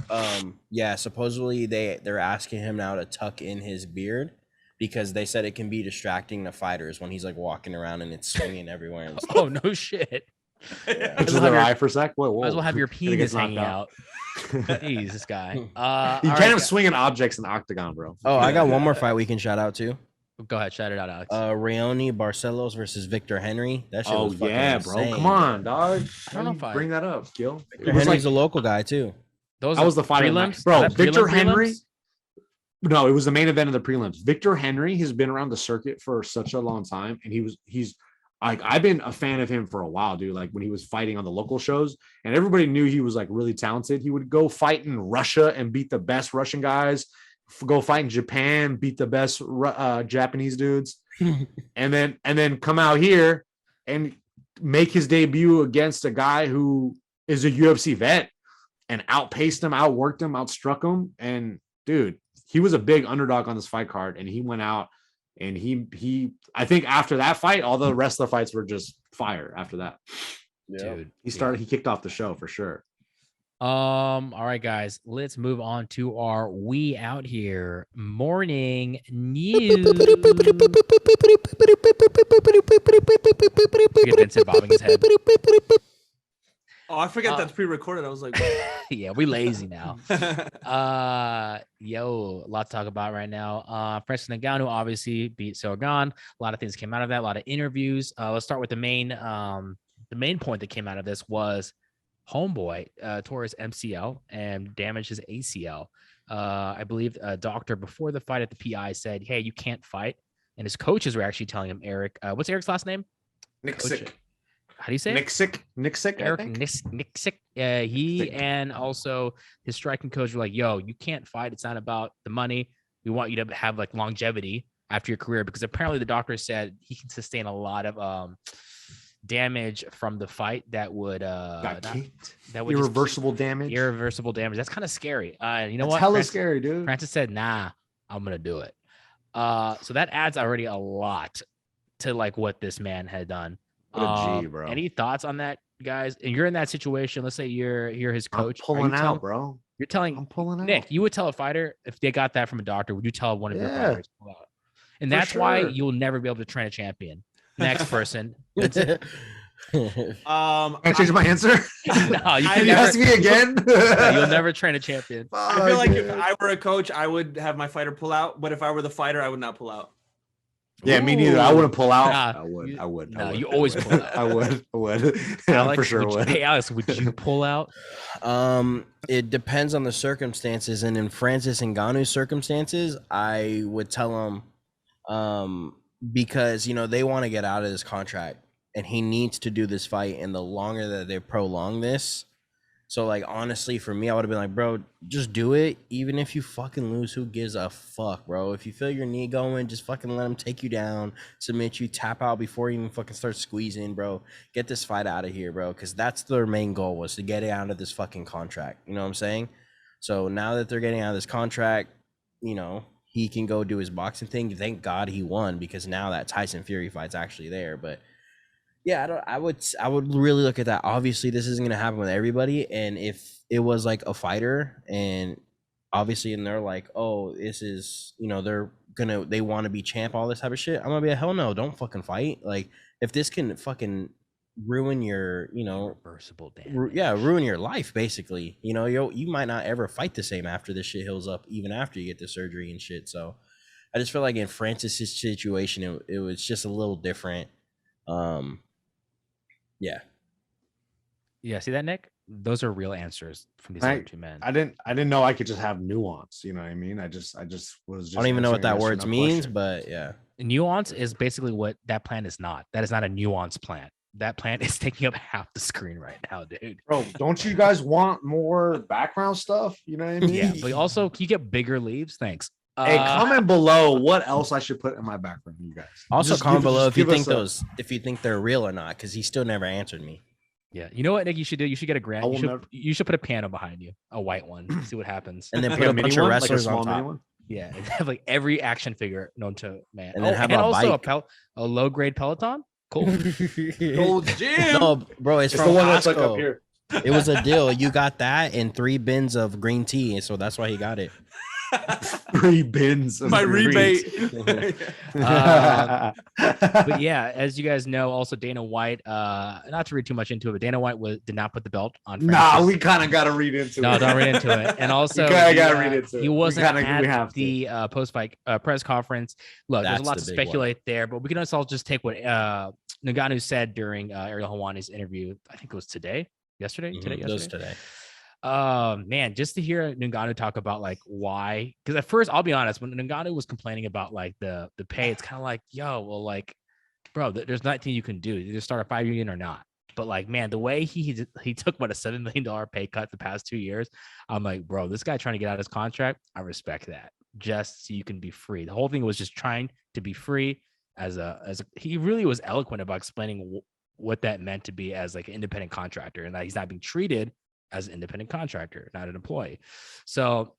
supposedly they're asking him now to tuck in his beard because they said it can be distracting to fighters when he's walking around and it's swinging everywhere. And stuff. Oh no shit. Yeah. Which is their eye for a sec. Whoa. Might as well have your Gonna get penis knocked hanging out. Jeez, this guy. You All can't right, have swinging objects in the octagon, bro. Oh, I got one more fight we can shout out to. go ahead, shout it out, Alex. Raoni Barcelos versus Victor Henry. That shit was fucking bro. insane. Come on, dog. I don't know if I- bring that up, Gil. Victor Henry's a local guy too. Those that was the fight of the night. prelims, Bro, Is that Victor prelim Henry. prelims? No, it was the main event of the prelims. Victor Henry has been around the circuit for such a long time, and he's I've been a fan of him for a while, dude. Like when he was fighting on the local shows, and everybody knew he was really talented. He would go fight in Russia and beat the best Russian guys. Go fight in Japan, beat the best Japanese dudes, and then come out here and make his debut against a guy who is a UFC vet and outpaced him, outworked him, outstruck him, and dude. He was a big underdog on this fight card, and he went out and he I think after that fight, all the rest of the fights were just fire after that. Yeah. Dude. He kicked off the show for sure. All right, guys, let's move on to our We Out Here morning news. Get Vincent bobbing his head. Oh, I forgot that's pre-recorded. I was like, Yeah, we lazy now. A lot to talk about right now. Francis Ngannou obviously beat Sorgan. A lot of things came out of that. A lot of interviews. Let's start with the main point that came out of this was homeboy tore his MCL and damaged his ACL. I believe a doctor before the fight at the PI said, "Hey, you can't fight," and his coaches were actually telling him, "Eric, what's Eric's last name?" Nixick. How do you say it? Nixick. Eric Nixick. He and also his striking coach were like, "Yo, you can't fight. It's not about the money. We want you to have longevity after your career," because apparently the doctor said he can sustain a lot of damage from the fight that would Irreversible damage. Irreversible damage. That's kind of scary. You know That's what? hella scary, dude. Francis said, "Nah, I'm gonna do it." So that adds already a lot to what this man had done. What a G, bro. Any thoughts on that, guys? And you're in that situation. Let's say you're his coach. I'm pulling out, bro. You're telling I'm pulling out. Nick, you would tell a fighter if they got that from a doctor. Would you tell one of your fighters to pull out? And For that's why sure. you'll never be able to train a champion. Next person. I changed my answer. No, you I- can You never. ask me again. No, you'll never train a champion. I feel like if I were a coach, I would have my fighter pull out. But if I were the fighter, I would not pull out. Yeah, me neither. I wouldn't pull out. Nah, I would. no, I would. you always pull out. I would. Alex, For sure would. Hey, Alex, would you pull out? It depends on the circumstances, and in Francis Ngannou's circumstances, I would tell him, because they want to get out of this contract, and he needs to do this fight. And the longer that they prolong this, so like honestly, for me, I would have been like, bro, just do it. Even if you fucking lose, who gives a fuck, bro? If you feel your knee going, just fucking let him take you down, submit you, tap out before you even fucking start squeezing, bro. Get this fight out of here, bro. Because that's their main goal, was to get it out of this fucking contract. You know what I'm saying? So now that they're getting out of this contract, he can go do his boxing thing. Thank God he won, because now that Tyson Fury fight's actually there. But yeah, I would really look at that. Obviously, this isn't gonna happen with everybody, and if it was like a fighter, and obviously, and they're like, oh, this is, they want to be champ, all this type of shit, I'm gonna be like, hell no, don't fucking fight. Like, if this can fucking ruin your, Irreversible damage. ruin your life, basically. You might not ever fight the same after this shit heals up, even after you get the surgery and shit. So I just feel like in Francis's situation, it was just a little different. Yeah, see that, Nick? Those are real answers from these other two men. I didn't know I could just have nuance. You know what I mean? I just was. I don't even know what that answering a word yes or no means, question. but yeah. Nuance is basically what that plan is not. That is not a nuance plan. That plan is taking up half the screen right now, dude. Bro, don't you guys want more background stuff? You know what I mean? Yeah, but also, can you get bigger leaves? Thanks. Hey, comment below what else I should put in my background, you guys. Also, Just comment give- below just if you give think us a- if you think they're real or not, because he still never answered me. Yeah, you know what, Nick? You should do. You should get a grant. I You will should, never- you should put a piano behind you, a white one. See what happens. And then Like put a a mini bunch of one? Like a wrestlers small on mini top. one? Yeah, and have like every action figure known to man. And then have and a also bike. a low grade Peloton. Cool. Gold Gym. No, bro, it's It's from the one that's like Costco. up here. It was a deal. You got that and 3 bins of green tea, and so that's why he got it. 3 bins. Of My green rebate. But yeah, as you guys know, also Dana White. Not to read too much into it, but Dana White did not put the belt on. Nah, Francis. we kind of got to read into No, it. don't read into it. And also, You kinda he, gotta read into it. he We wasn't kinda- we at have to. the post-fight press conference. Look, That's there's a lot the to big one. speculate there, but we can also just take what Ngannou said during Ariel Helwani's interview. I think it was yesterday. Those today. Man, just to hear Ngannou talk about like why, because at first, I'll be honest, when Ngannou was complaining about like the pay, it's kind of like, yo, well, like, bro, there's nothing you can do. You either start a 5 union or not. But like, man, the way he took about a $7 million pay cut the past 2 years, I'm like, bro, this guy trying to get out of his contract, I respect that. Just so you can be free. The whole thing was just trying to be free. He really was eloquent about explaining what that meant to be as like an independent contractor, and that he's not being treated as an independent contractor, not an employee. So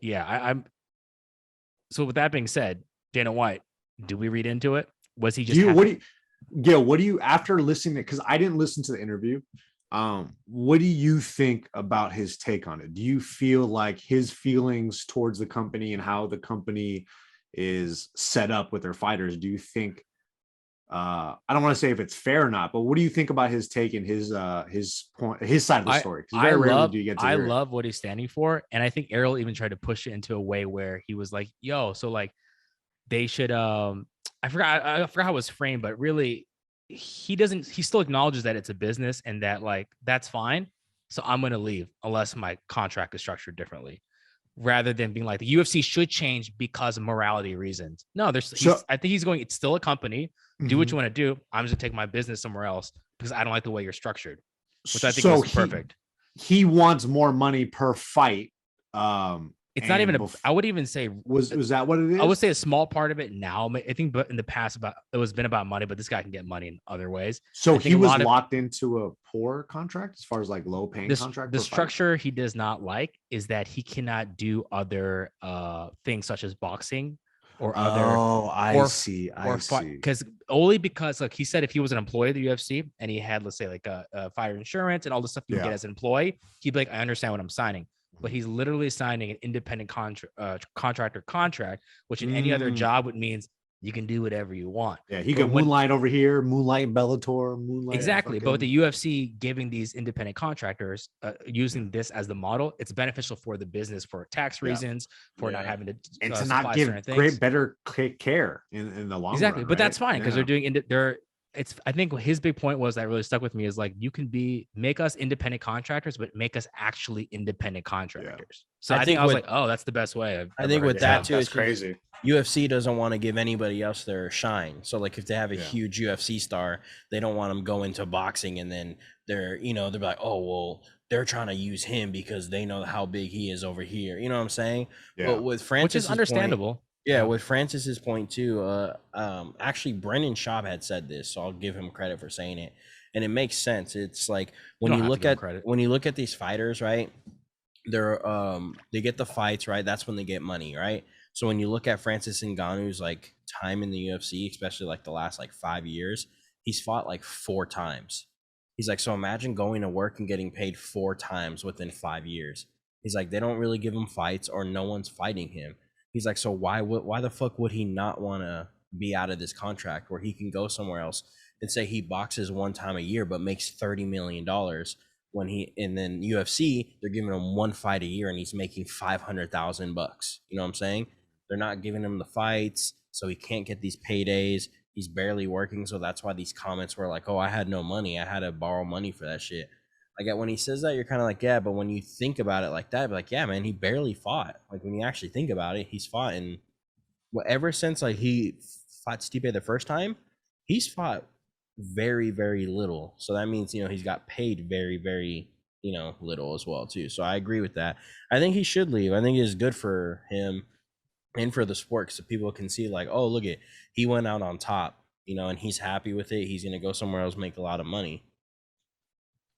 yeah, so with that being said, Dana White, do we read into it? Was he just what do you after listening to, because I didn't listen to the interview, what do you think about his take on it? Do you feel like his feelings towards the company and how the company is set up with their fighters, do you think I don't want to say if it's fair or not, but what do you think about his take and his point, his side of the story? 'Cause very rarely do you get to hear it. love what he's standing for, and I think Ariel even tried to push it into a way where he was like, "Yo, so like they should." I forgot how it was framed, but really, he still acknowledges that it's a business and that like that's fine. So I'm gonna leave unless my contract is structured differently, rather than being like the UFC should change because of morality reasons. No, I think he's going. It's still a company. Do what you want to do. I'm just gonna take my business somewhere else because I don't like the way you're structured, which I think was perfect. He wants more money per fight. It's not even I would even say was that what it is? I would say a small part of it now. I think, but in the past, been about money. But this guy can get money in other ways. So he was locked into a poor contract as far as like low paying contract. The structure he does not like is that he cannot do other things such as boxing or other. Oh, I see. Because only because like he said, if he was an employee of the UFC and he had, let's say, like a fire insurance and all the stuff you get as an employee, he'd be like, I understand what I'm signing. But he's literally signing an independent contractor contract, which in any other job would means you can do whatever you want. Yeah, he But could when- moonlight over here, moonlight in Bellator, moonlight. Exactly. But with the UFC giving these independent contractors using this as the model, it's beneficial for the business for tax reasons, for not having to and to supply not give certain things. better care in the long Exactly. run. But right? that's fine because they're doing it's I think his big point was that really stuck with me is like you can make us independent contractors, but make us actually independent contractors. So I think I was like, oh, that's the best way. I think with that too, that's it's crazy. UFC doesn't want to give anybody else their shine. So like if they have a huge UFC star, they don't want them go into boxing and then they're like, oh well, they're trying to use him because they know how big he is over here. You know what I'm saying? Yeah. But with Francis, which is understandable. With Francis's point too, actually Brendan Schaub had said this, so I'll give him credit for saying it, and it makes sense. It's like when you look at these fighters, right? They're they get the fights, right? That's when they get money, right? So when you look at Francis Ngannou's like time in the UFC, especially like the last like 5 years, he's fought like 4 times. He's like, so imagine going to work and getting paid 4 times within 5 years. He's like, they don't really give him fights or no one's fighting him. He's like, so why the fuck would he not want to be out of this contract where he can go somewhere else and say he boxes 1 time a year but makes $30 million and then UFC, they're giving him 1 fight a year and he's making $500,000. You know what I'm saying? They're not giving him the fights, so he can't get these paydays. He's barely working, so that's why these comments were like, oh, I had no money. I had to borrow money for that shit. Like when he says that, you're kind of like, yeah, but when you think about it like that, like, yeah, man, he barely fought. Like when you actually think about it, he's fought in ever since like he fought Stipe the first time, he's fought very, very little. So that means, he's got paid very, very, little as well too. So I agree with that. I think he should leave. I think it's good for him and for the sport so people can see like, oh, look it, he went out on top, and he's happy with it. He's gonna go somewhere else, make a lot of money.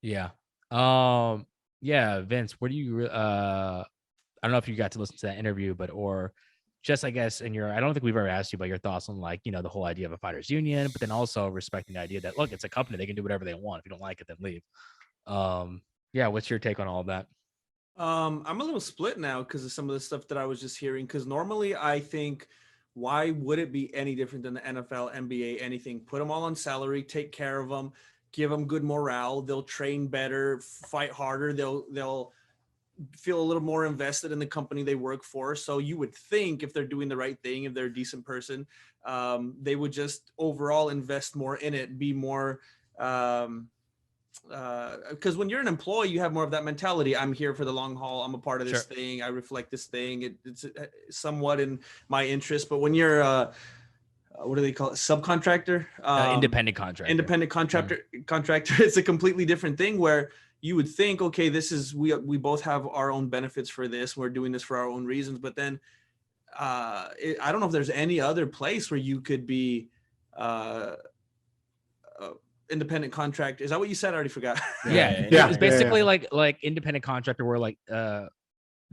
Yeah. Vince, what do you I don't know if you got to listen to that interview, or just I guess I don't think we've ever asked you about your thoughts on like, the whole idea of a fighters union, but then also respecting the idea that look, it's a company, they can do whatever they want. If you don't like it, then leave. What's your take on all of that? I'm a little split now because of some of the stuff that I was just hearing. Because normally I think, why would it be any different than the NFL, NBA, anything? Put them all on salary, take care of them, give them good morale. They'll train better, fight harder. They'll feel a little more invested in the company they work for. So you would think if they're doing the right thing, if they're a decent person, they would just overall invest more in it, be more. Because when you're an employee, you have more of that mentality. I'm here for the long haul. I'm a part of this thing. I reflect this thing. It's somewhat in my interest. But when you're what do they call it? Subcontractor, independent contractor. Contractor. It's a completely different thing where you would think, okay, this is we both have our own benefits for this. We're doing this for our own reasons. But then I don't know if there's any other place where you could be independent contract. Is that what you said? I already forgot. It's basically like independent contractor where like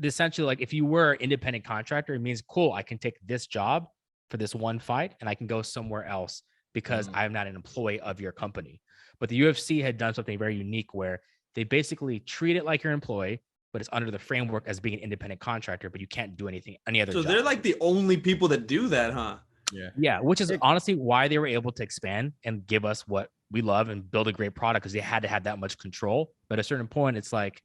essentially like if you were independent contractor, it means cool, I can take this job for this 1 fight and I can go somewhere else because I'm not an employee of your company. But the UFC had done something very unique where they basically treat it like your employee, but it's under the framework as being an independent contractor, but you can't do any other so job. They're like the only people that do that, huh? Yeah, which is honestly why they were able to expand and give us what we love and build a great product, because they had to have that much control. But at a certain point, it's like,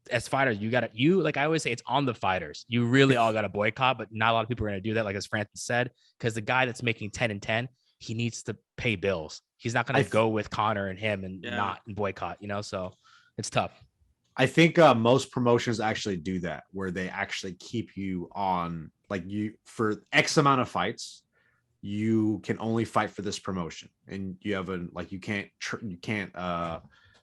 as fighters, like I always say, it's on the fighters. You really all got to boycott, but not a lot of people are going to do that, like as Francis said, because the guy that's making 10 and 10, he needs to pay bills. He's not going to go with Connor and him and not boycott, so it's tough. I think most promotions actually do that, where they actually keep you on, like, you for X amount of fights, you can only fight for this promotion, and you have you can't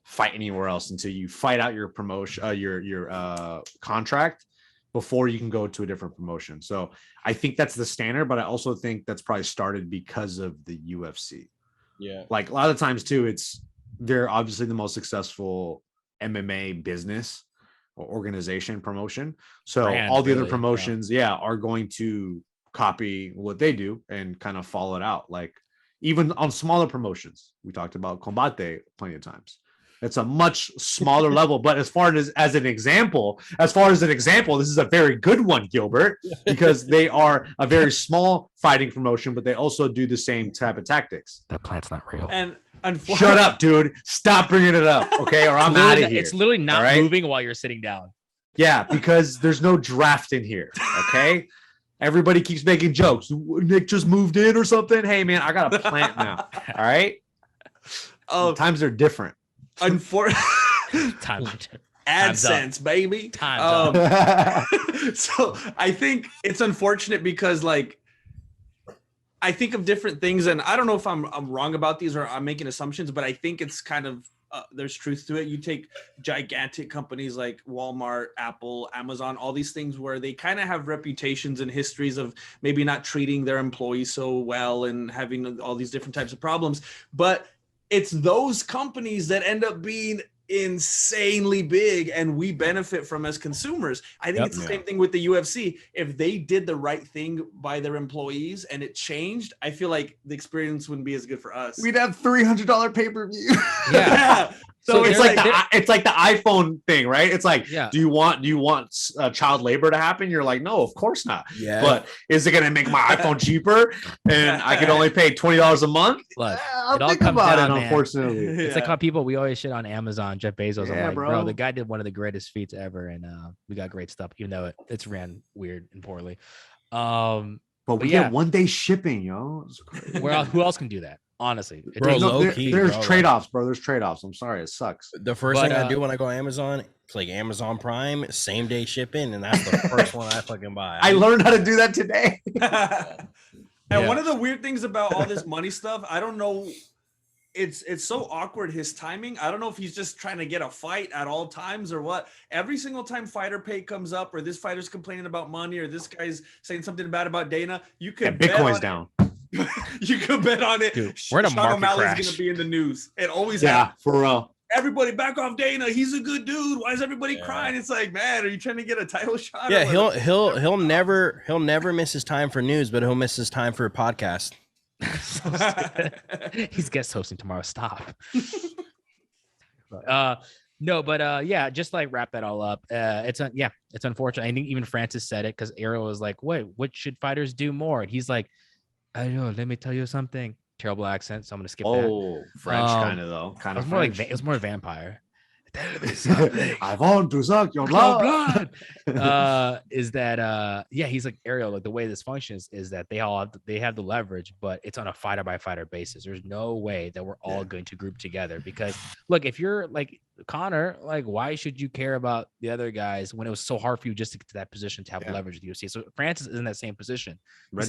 fight anywhere else until you fight out your promotion, your contract, before you can go to a different promotion. So I think that's the standard, but I also think that's probably started because of the UFC. Yeah, like a lot of times too, they're obviously the most successful MMA business or organization promotion. So all the other promotions, are going to copy what they do and kind of follow it out. Like even on smaller promotions, we talked about Combate plenty of times. It's a much smaller level. But as far as an example, this is a very good one, Gilbert, because they are a very small fighting promotion, but they also do the same type of tactics. That plant's not real. And Shut up, dude. Stop bringing it up, okay? Or I'm out of here. It's literally not right? moving while you're sitting down. Yeah, because there's no draft in here, okay? Everybody keeps making jokes. Nick just moved in or something. Hey, man, I got a plant now, all right? Times are different. AdSense, baby. Time's up. So I think it's unfortunate because like I think of different things, and I don't know if I'm wrong about these or I'm making assumptions, but I think it's kind of there's truth to it. You take gigantic companies like Walmart, Apple, Amazon, all these things where they kind of have reputations and histories of maybe not treating their employees so well and having all these different types of problems, but it's those companies that end up being insanely big and we benefit from as consumers. I think it's the same thing with the UFC. If they did the right thing by their employees and it changed, I feel like the experience wouldn't be as good for us. We'd have $300 pay-per-view. Yeah. So it's like the iPhone thing, right? It's like, do you want child labor to happen? You're like, no, of course not. Yeah. But is it going to make my iPhone cheaper and I can only pay $20 a month? Look, I'll it all think comes about down, it, man. unfortunately. It's like how people, we always shit on Amazon, Jeff Bezos. Yeah, I'm like, bro. bro, the guy did one of the greatest feats ever, and we got great stuff, even though it's ran weird and poorly. But we yeah. get 1 day shipping, yo. Who else can do that? Honestly, Bro, low-key, there's bro, trade-offs, bro. There's trade-offs. I'm sorry, it sucks. The first thing I do when I go Amazon, it's like Amazon Prime, same day shipping, and that's the first one I fucking buy. I learned how to do that today. And one of the weird things about all this money stuff, I don't know, it's so awkward, his timing. I don't know if he's just trying to get a fight at all times or what. Every single time fighter pay comes up or this fighter's complaining about money or this guy's saying something bad about Dana, you could bet Bitcoin's on down. You could bet on it. Dude, we're in a Sean market O'Malley's crash. gonna be in the news. It always Yeah, happens. for real. Everybody back off Dana. He's a good dude. Why is everybody crying? It's like, man, are you trying to get a title shot? Yeah, he'll never miss his time for news, but he'll miss his time for a podcast. He's guest hosting tomorrow. Stop. No, but yeah, just like wrap that all up. It's unfortunate. I think even Francis said it because Ariel was like, "Wait, what should fighters do more?" And he's like, "I know. Let me tell you something." Terrible accent, so I'm gonna skip that. Oh, French kind of though. Kind of French. It was more vampire. I want to suck your blood. Is that yeah, he's like Ariel, like the way this functions is that they have the leverage, but it's on a fighter by fighter basis. There's no way that we're all going to group together because look, if you're like Connor, like why should you care about the other guys when it was so hard for you just to get to that position to have leverage with the UFC? So Francis is in that same position. He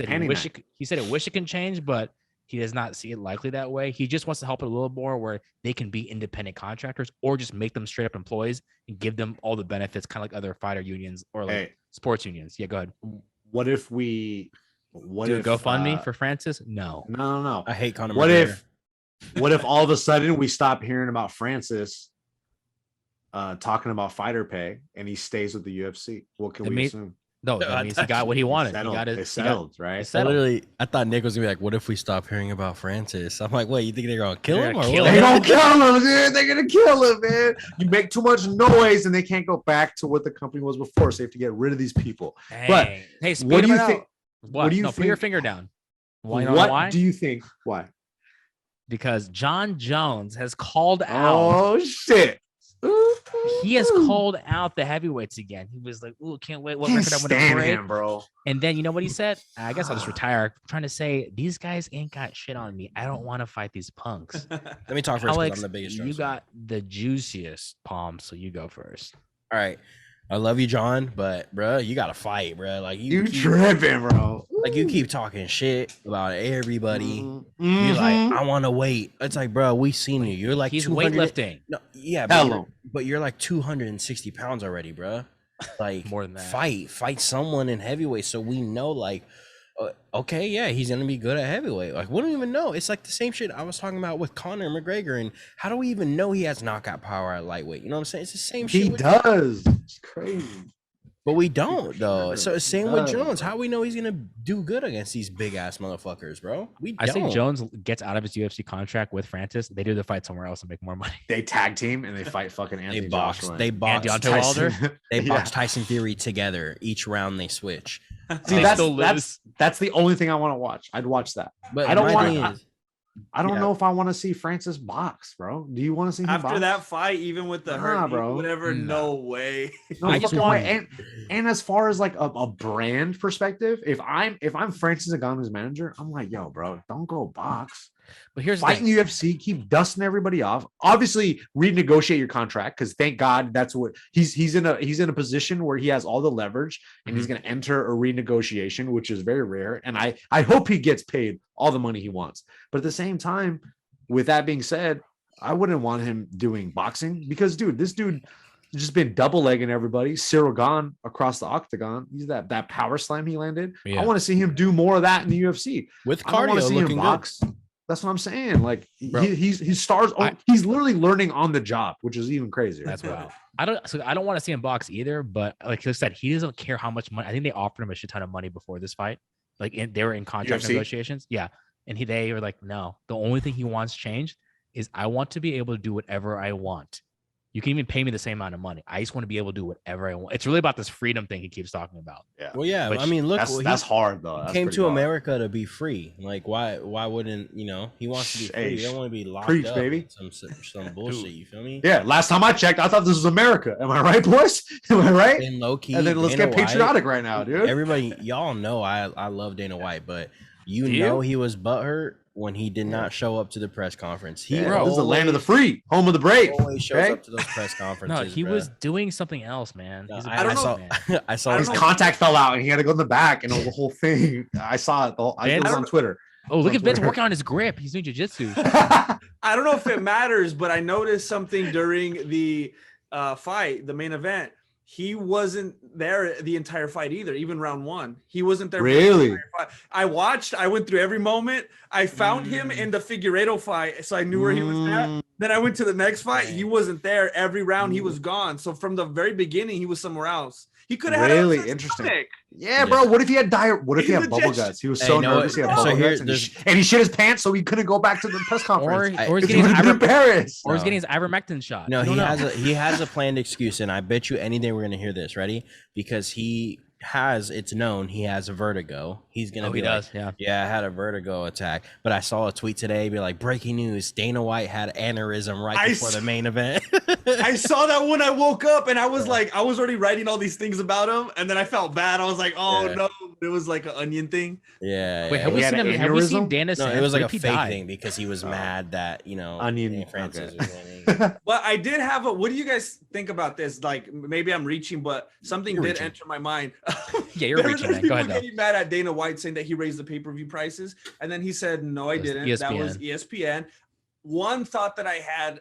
said he wish it can change, but he does not see it likely that way. He just wants to help it a little more where they can be independent contractors or just make them straight up employees and give them all the benefits, kind of like other fighter unions or like sports unions. Yeah, go ahead. What if we do a GoFundMe for Francis? No. I hate Conor McGregor. McGregor. What if all of a sudden we stop hearing about Francis talking about fighter pay and he stays with the UFC? What can we assume? No, that means he got what he wanted. It's settled, right? I thought Nick was gonna be like, "What if we stop hearing about Francis?" I'm like, "Wait, you think they're gonna kill him? They don't kill him, dude. They're gonna kill him, man. You make too much noise, and they can't go back to what the company was before. So they have to get rid of these people." Dang. But hey, what do you think? What do you think? Put your finger down. What do you think? Why? Because John Jones has called out. Oh shit! He has called out the heavyweights again. He was like, "Ooh, can't wait! What record I'm gonna break, bro?" And then you know what he said? I guess I'll just retire. I'm trying to say these guys ain't got shit on me. I don't want to fight these punks. Let me talk first. Alex, I'm the biggest. You got the juiciest palm, so you go first. All right. I love you, John, but bro, you gotta fight, bro. Like you tripping, bro. Like you keep talking shit about everybody. You're like, I want to wait. It's like, bro, we seen you. You're like he's weightlifting. No, yeah, but you're like 260 pounds already, bro. Like more than that. Fight someone in heavyweight, so we know like. Okay, yeah, he's gonna be good at heavyweight. Like, we don't even know. It's like the same shit I was talking about with Conor McGregor. And how do we even know he has knockout power at lightweight? You know what I'm saying? It's the same shit. He does. It's crazy. But we don't though. So same with No. Jones. How we know he's gonna do good against these big ass motherfuckers, bro? We I don't. think Jones gets out of his UFC contract with Francis. They do the fight somewhere else and make more money. They tag team and they fight fucking They Anthony box. Joshua. They box. Deontay Tyson- Wilder? They Yeah. box Tyson Fury together. Each round they switch. See, They still that's the only thing I want to watch. I'd watch that. But I don't my want. thing I, is- I don't Yeah. know if I want to see Francis box, bro. Do you want to see him After box? that fight, even with the Nah, hurt, bro. whatever, no way. No I just fucking want- way. And as far as like a brand perspective, if I'm Francis Ngannou's manager, I'm like, yo, bro, don't go box. But here's the Fight in thing. the UFC, keep dusting everybody off. Obviously, renegotiate your contract because thank God that's what he's in a position where he has all the leverage and he's going to enter a renegotiation, which is very rare. And I hope he gets paid all the money he wants. But at the same time, with that being said, I wouldn't want him doing boxing because, dude, this dude just been double legging everybody. Cyril Gane across the octagon. He's that power slam he landed. Yeah. I want to see him do more of that in the UFC. with I don't want cardio to see him looking good. box. That's what I'm saying. Like Bro. he stars. He's literally learning on the job, which is even crazier. That's wild. I don't want to see him box either, but like I said, he doesn't care how much money. I think they offered him a shit ton of money before this fight. Like they were in contract UFC? negotiations. Yeah. And they were like, no, the only thing he wants changed is I want to be able to do whatever I want. You can even pay me the same amount of money. I just want to be able to do whatever I want. It's really about this freedom thing he keeps talking about. Yeah. Well, yeah. Which- I mean, look, That's hard though. he That's came pretty to hard. America to be free. Like, why wouldn't he wants to be free? Hey, He don't want to be locked preach, up. baby. in some bullshit. You feel me? Yeah. Last time I checked, I thought this was America. Am I right, boys? Am I right? And low key, And then let's Dana get White- patriotic right now, dude. Everybody, y'all know I love Dana White, but you Do know you? he was butthurt when he did not show up to the press conference. He Yeah, this is the land of the free, home of the brave. always shows okay? up to those press conferences. No, he bruh. was doing something else, man. No, He's a I business don't saw. man. I saw. I His don't know. contact fell out and he had to go in the back and it was the whole thing. I saw it. It was on Twitter. Oh, look on at Vince Twitter. working on his grip. He's doing jujitsu. I don't know if it matters, but I noticed something during the fight, the main event. He wasn't there the entire fight either, even round one. He wasn't there. for the Really? entire fight. I went through every moment. I found him in the Figueiredo fight, so I knew where he was at. Then I went to the next fight. He wasn't there every round. He was gone. So from the very beginning, he was somewhere else. He could have had Really an upset interesting. stomach. Yeah, bro. What if he had What if he He's had a bubble jet- guts? He was Hey, so you know nervous. what? He had So bubble here- guts, and there's- and he shit his pants, so he couldn't go back to the press conference. Or he's Because he getting would his have been in Paris. or he's getting his ivermectin shot. No, You don't know. he has a planned excuse, and I bet you any day we're gonna hear this. Ready? Because it's known he has a vertigo. He's gonna Oh, be he like, does. Yeah. yeah, I had a vertigo attack. But I saw a tweet today, be like, breaking news: Dana White had aneurysm right I before the main event. I saw that when I woke up, and I was like, I was already writing all these things about him, and then I felt bad. I was like, oh Yeah. no, it was like an onion thing. Yeah. Wait, yeah, have we He had seen an him? Have we seen aneurysm? Dana? No, since? it was like What a if he fake died? thing because he was mad that Onion, Dana Francis okay. was winning. But I did have what do you guys think about this? Like maybe I'm reaching, but something You're did reaching. enter my mind. Yeah, you're There reaching, was man. Go people ahead, though. getting mad at Dana White saying that he raised the pay-per-view prices, and then he said, "No, I It was didn't. That was ESPN. ESPN." One thought that I had,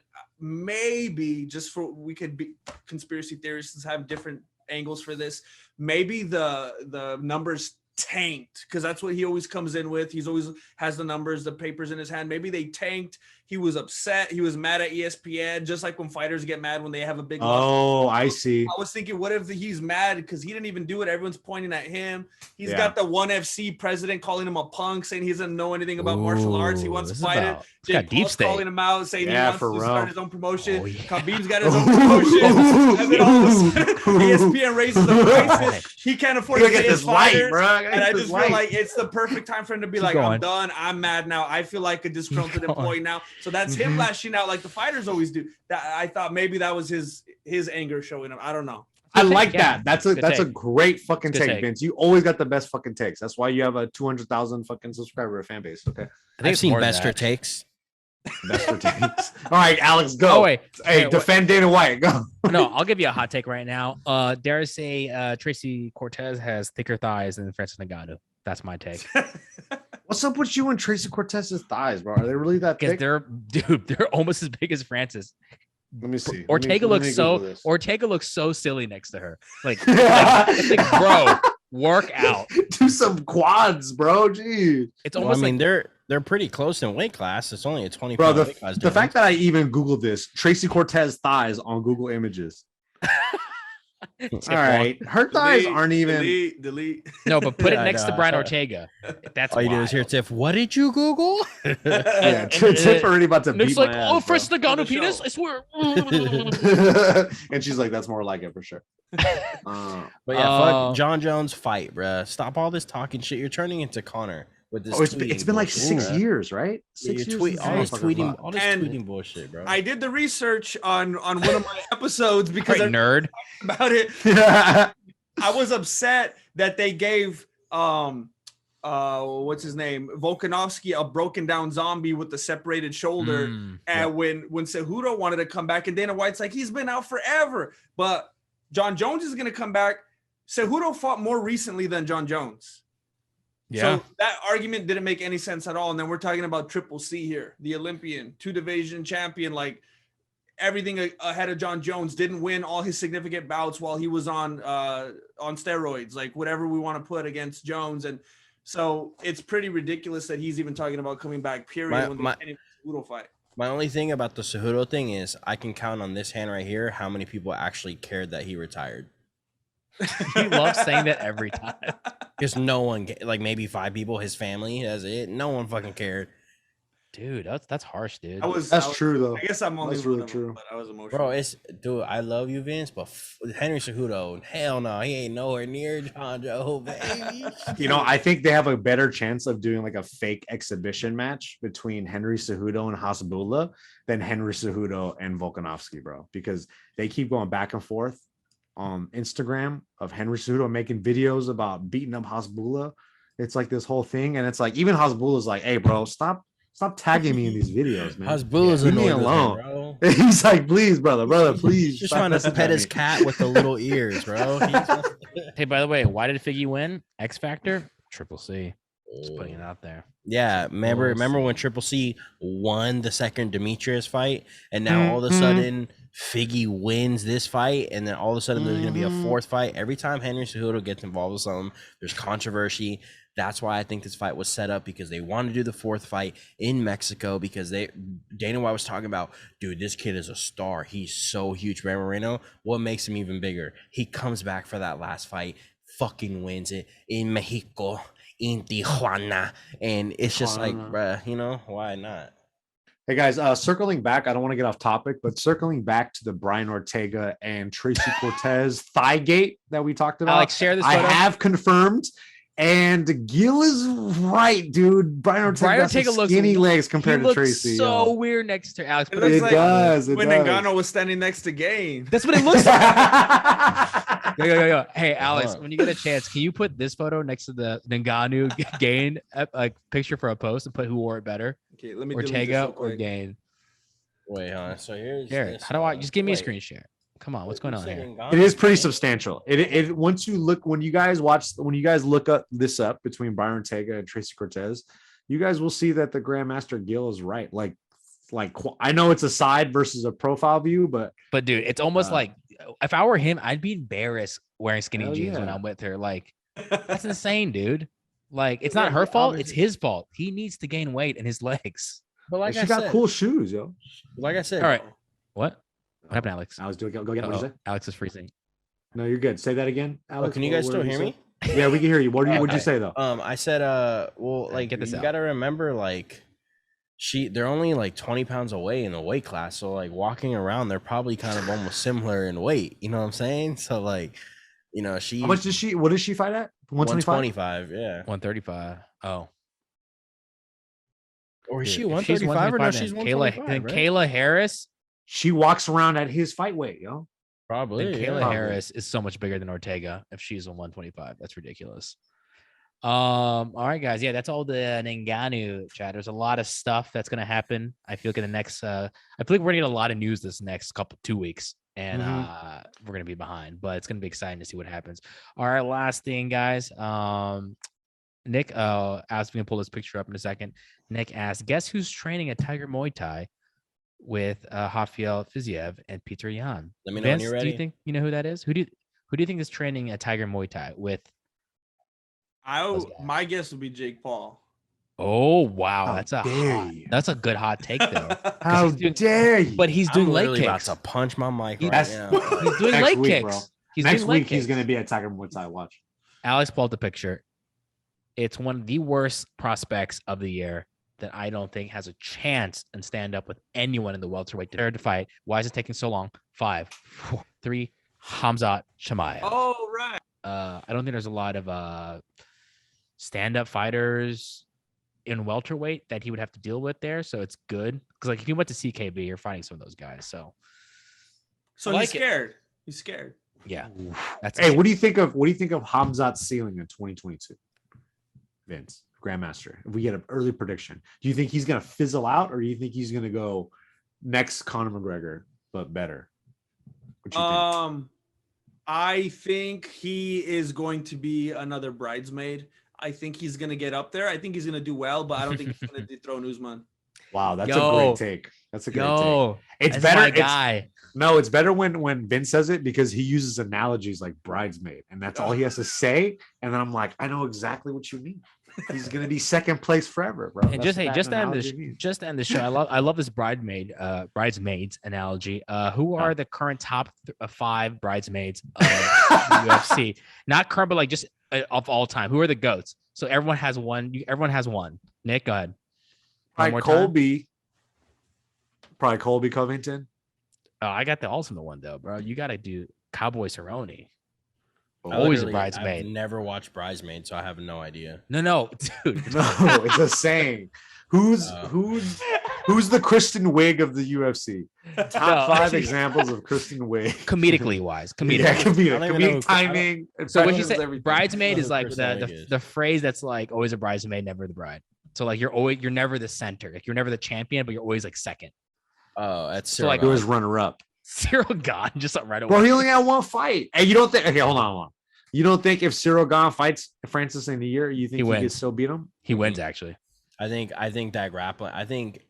maybe just for we could be conspiracy theorists have different angles for this. Maybe the numbers tanked because that's what he always comes in with. He's always has the numbers, the papers in his hand. Maybe they tanked. He was upset. He was mad at ESPN, just like when fighters get mad when they have a big loss. Oh, I see. I was thinking, what if he's mad because he didn't even do it? Everyone's pointing at him. He's Yeah. got the ONE FC president calling him a punk, saying he doesn't know anything about martial arts. He wants to fight it. It's got deep Paul's state. calling him out, saying Yeah, he wants for to real. start his own promotion. Oh, yeah. Khabib's got his own promotion. And then all of a sudden, ESPN raises the prices. He can't afford to Gotta pay get his this light, fighters. bro. Gotta And get I this just light. feel like it's the perfect time for him to be Keep like, I'm going. done. I'm mad now. I feel like a disgruntled Keep going. employee now. So that's him lashing out like the fighters always do. That I thought maybe that was his anger showing up. I don't know. I Good like take, yeah. that. That's Good a take. great fucking Good take, take. Vince. You always got the best fucking takes. That's why you have a 200,000 fucking subscriber fan base. Okay, I think I've it's seen more than Bester that. takes. best for takes. All right, Alex, go. Oh wait, Hey, wait, defend Dana White. Go. no, I'll give you a hot take right now. Dare I say Tracy Cortez has thicker thighs than Francis Ngannou. That's my take. What's up with you and Tracy Cortez's thighs, bro? Are they really that Because thick? they're almost as big as Francis. Let me see. Ortega Let me looks Google so this. Ortega looks so silly next to her. It's like, bro, work out. Do some quads, bro. Gee. It's Well, I almost mean, like they're pretty close in weight class. It's only a 20 Bro, weight class. the fact that I even Googled this, Tracy Cortez thighs on Google Images. All right, her thighs aren't even. Delete. No, but put it Yeah, I next to know. Brian Ortega. That's All you do is hear wild. Tiff. What did you Google? Yeah, Tiff already about to Nick's beat like, my oh, ass, first bro. Nagano For the penis. show. I swear. And she's like, that's more like it for sure. But yeah, fuck Uh, John Jones fight, bruh. Stop all this talking shit. You're turning into Connor with this. It's been like bullshit, 6 bruh. years, right? Yeah, 6 you're years. since all this this tweeting, motherfucker all this And tweeting bullshit, bro. I did the research on one of my episodes because right, I nerd. about it. fought. I was upset that they gave what's his name, Volkanovski, a broken down zombie with the separated shoulder. And when Cejudo wanted to come back, and Dana White's like, he's been out forever, but John Jones is going to come back. Cejudo fought more recently than John Jones. Yeah. So that argument didn't make any sense at all. And then we're talking about Triple C here, the Olympian, 2-division champion, like everything ahead of John Jones, didn't win all his significant bouts while he was on steroids, like whatever we want to put against Jones. And so it's pretty ridiculous that he's even talking about coming back, period, when they're getting a Cejudo fight. My only thing about the Cejudo thing is I can count on this hand right here how many people actually cared that he retired. He loves saying that every time. Because no one, like maybe 5 people, his family, that's it. No one fucking cared. Dude, that's harsh, dude. That's true though. I guess I'm only That's one really of them, true. but I was emotional. Bro, dude, I love you, Vince, but Henry Cejudo, hell no, he ain't nowhere near John Joe, baby. You know, I think they have a better chance of doing like a fake exhibition match between Henry Cejudo and Hasbulla than Henry Cejudo and Volkanovski, bro, because they keep going back and forth on Instagram of Henry Cejudo making videos about beating up Hasbulla. It's like this whole thing, and it's like even Hasbulla's like, "Hey, bro, stop tagging me in these videos, man. Hasbulla's Leave me annoyed with him, alone." bro. He's like, "Please, brother, please." He's just stop trying to messaging pet me." his cat with the little ears, bro. Hey, by the way, why did Figgy win? X Factor? Triple C. Just putting it out there. Yeah, remember when Triple C won the second Demetrius fight, and now all of a sudden Figgy wins this fight, and then all of a sudden there's gonna be a 4th fight. Every time Henry Cejudo gets involved with something, there's controversy. That's why I think this fight was set up, because they wanted to do the 4th fight in Mexico, because Dana White was talking about, dude, this kid is a star. He's so huge. Moreno, what makes him even bigger? He comes back for that last fight, fucking wins it in Mexico, in Tijuana, and it's just like, bruh, you know, why not? Hey guys, circling back, I don't want to get off topic, but circling back to the Brian Ortega and Tracy Cortez thigh gate that we talked about. Alex, share this I photo. have confirmed, and Gil is right, dude. Brian Ortega looks skinny legs compared to Tracy. So weird next to Alex. It Put looks It like does. It when does. Ngannou was standing next to Gain. That's what it looks like. Yo. Hey, Alex, Hold on. when you get a chance, can you put this photo next to the Ngannou Gain like picture for a post and put who wore it better? Okay, let me delete this Ortega real or quick. Gain? Wait, huh? So here's Here, this, how do I just give me a wait, screen share? Come on, what's going on here? It is pretty substantial. It once you look, when you guys look up this up between Brian Ortega and Tracy Cortez, you guys will see that the Grandmaster Gil is right. Like I know it's a side versus a profile view, but But dude, it's almost like if I were him, I'd be embarrassed wearing skinny Hell jeans when yeah. I'm with her. Like, that's insane, dude. Like, it's not her fault, it's his fault. He needs to gain weight in his legs. But like she I got said, cool shoes, yo. like I said, All right. What happened, Alex? I was doing. Go get what you say. Alex is freezing. No, you're good. Say that again, Alex. can you guys still hear me? Yeah, we can hear you. What'd you Okay. say though? I said, well, like get this you out. gotta remember, like they're only like 20 pounds away in the weight class, so like walking around, they're probably kind of almost similar in weight. You know what I'm saying? So like, you know, she. How much does she? What does she fight at? 125. 125, yeah. 135. Oh. Or is Dude, she if she's 135 or no? 125, She's then 125, then right? Kayla Harris. She walks around at his fight weight, yo. Probably. Then yeah. Kayla Probably. Harris is so much bigger than Ortega if she's on 125. That's ridiculous. All right, guys. Yeah, that's all the Ngannou chat. There's a lot of stuff that's gonna happen. I feel like in the next I feel like we're gonna get a lot of news this next 2 weeks. And we're gonna be behind, but it's gonna be exciting to see what happens. All right, last thing, guys. Nick, I was gonna pull this picture up in a second. Nick asked, guess who's training at Tiger Muay Thai with Rafael Fiziev and Peter Yan? Let me know when you're Do ready. you think you know who that is? Who do you think is training at Tiger Muay Thai with? My guess would be Jake Paul. Oh wow, How dare you. that's a good hot take though. How he's doing- dare you? But he's doing I'm leg literally about kicks. to punch my mic He- right That's- now. He's doing Next leg week, kicks. bro. Next doing leg week he's kicks. going to be at Tiger Muay Thai. Watch. Alex pulled the picture. It's one of the worst prospects of the year that I don't think has a chance and stand up with anyone in the welterweight to fight. Why is it taking so long? 5, 4, 3. Khamzat Chimaev. Oh, right. I don't think there's a lot of stand-up fighters in welterweight that he would have to deal with there. So it's good because like if you went to CKB, you're fighting some of those guys. So He's scared. He's scared. yeah, that's Hey, what do you think of Hamzat's ceiling in 2022? Vince, Grandmaster. If we get an early prediction, do you think he's gonna fizzle out, or do you think he's gonna go next Conor McGregor but better? What you think? I think he is going to be another bridesmaid. I think he's gonna get up there. I think he's gonna do well, but I don't think he's gonna dethrone Usman. Wow, that's a great take. That's a great take. It's that's better. my guy. No, it's better when Vince says it because he uses analogies like bridesmaid, and that's all he has to say. And then I'm like, I know exactly what you mean. He's gonna be second place forever, bro. And just to end the show, I love this bridesmaids analogy. Who are the current top 5 bridesmaids of UFC? Not current, but like just of all time. Who are the goats? So everyone has one. Everyone has one. Nick, go ahead. Probably Colby Covington. Oh, I got the ultimate one though, bro. You got to do Cowboy Cerrone. I Always a literally- bridesmaid. I've never watched Bridesmaid, so I have no idea. No, dude. No, it's a saying. Who's the Kristen Wiig of the UFC? Top 5 examples of Kristen Wiig. Comedically wise, Yeah, I don't even know comedic who- timing. So when you impressions, say everything. bridesmaid is I like don't know who the, Kristen Wiig is. the phrase that's like always a bridesmaid, never the bride. So like you're never the center. Like you're never the champion, but you're always like second. Oh, that's So, like, He was runner up. Cyril Gahn just right away. Bro, he only had one fight. And you don't think? Okay, hold on. You don't think if Cyril Gahn fights Francis in a year, you think he could wins. still beat him? He wins actually. I think that grappling. I think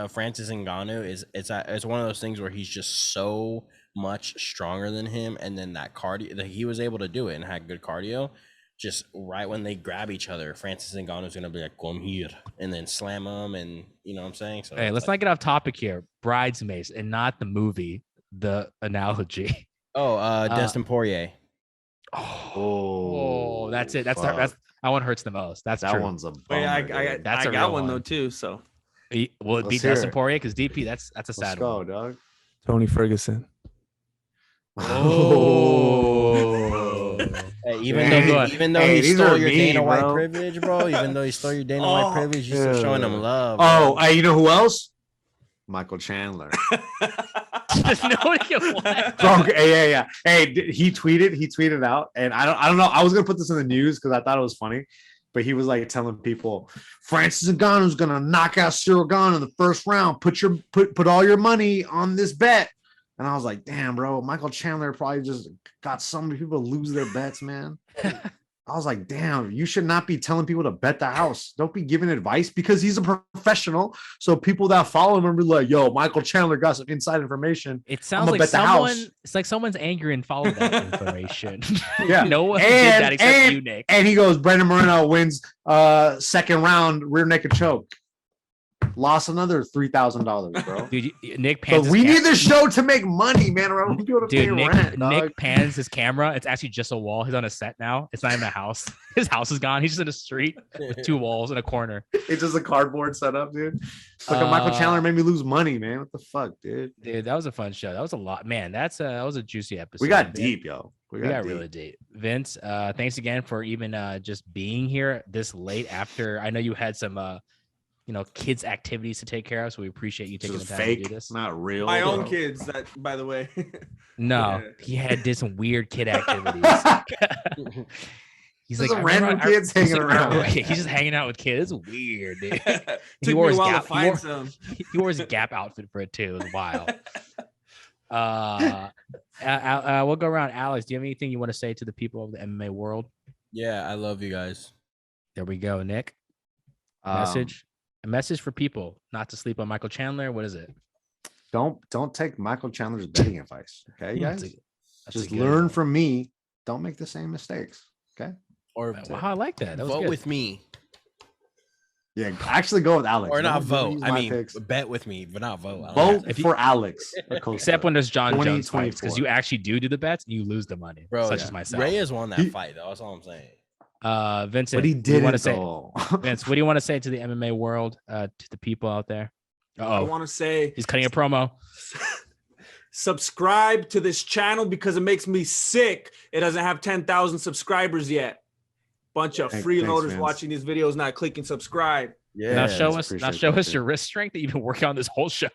Francis Ngannou is it's one of those things where he's just so much stronger than him, and then that cardio that he was able to do it and had good cardio. Just right when they grab each other, Francis Ngannou is gonna be like, "Come here," and then slam him, and you know what I'm saying. So Hey, let's not get off topic here. Bridesmaids and not the movie, the analogy. Destin Poirier. Oh, that's it. That's fuck. that one hurts the most. That's That true. one's a Wait, I bummer, dude. That's I a got real one one. though too. So Will it Let's beat hear Dustin it. Poirier? Because DP, that's a Let's sad go, one. dog. Tony Ferguson. Oh. Hey, Hey, even though hey, he these stole are your mean, Dana White bro. privilege, bro. Even though he stole your Dana White privilege, you're still showing him love. Oh, bro. you know who else? Michael Chandler. No, you what? Bro, yeah. Hey, he tweeted out, and I don't know. I was gonna put this in the news because I thought it was funny, but he was like telling people, Francis Ngannou's gonna knock out Cyril Gahn in the first round. Put all your money on this bet. And I was like, damn, bro, Michael Chandler probably just got so many people to lose their bets, man. I was like, damn, you should not be telling people to bet the house. Don't be giving advice because he's a professional. So people that follow him are like, yo, Michael Chandler got some inside information. It sounds I'ma like bet the someone. house. It's like someone's angry and followed that information. Yeah. No one did And- that except and- you, Nick. And he goes, Brandon Moreno wins second round rear naked choke. Lost another $3,000, bro. Dude, Nick But pans. we his need this show to make money, man. Or I won't be able to pay Dude, Nick, rent, dog. Nick pans his camera. It's actually just a wall. He's on a set now. It's not even a house. His house is gone. He's just in a street with 2 walls in a corner. It's just a cardboard setup, dude. Look at Michael Chandler made me lose money, man. What the fuck, dude? Dude, that was a fun show. That was a lot, man. That was a juicy episode. We got man. deep, yo. We got really deep. Vince, thanks again for even just being here this late after. I know you had some kids activities to take care of, so we appreciate you taking This the is time fake, to do this. not real. My own bro. kids, that by the way. No, Yeah. did some weird kid activities. He's Just like some random kids hanging around. He's just hanging out with kids. It's weird, dude. Took He me wore a his while to Gap. find some. He wore his Gap outfit for it too. It was wild. We'll go around. Alex, do you have anything you want to say to the people of the MMA world? Yeah, I love you guys. There we go, Nick. Message. A message for people not to sleep on Michael Chandler. What is it? Don't take Michael Chandler's betting advice. Okay, guys. That's a Just good learn one. from me. Don't make the same mistakes. Okay. Or Wow, I like that. That was vote good. with me. Yeah, actually go with Alex. Or not Don't vote. use I my mean, picks. bet with me, but not vote. I don't Vote have to. for Alex. Acosta. Except when there's John Jones fights, 2024. because you actually do the bets and you lose the money. Bro, such as myself. Reyes won that He- fight, though. That's all I'm saying. Vincent, But he what do you want didn't to say? though. Vince, what do you want to say to the MMA world, to the people out there? I Oh, want to say he's cutting a promo. subscribe to this channel because it makes me sick. It doesn't have 10,000 subscribers yet. Bunch of Thanks, freeloaders Vince. watching these videos, not clicking subscribe. Yeah. Now show us appreciate your wrist strength that you've been working on this whole show.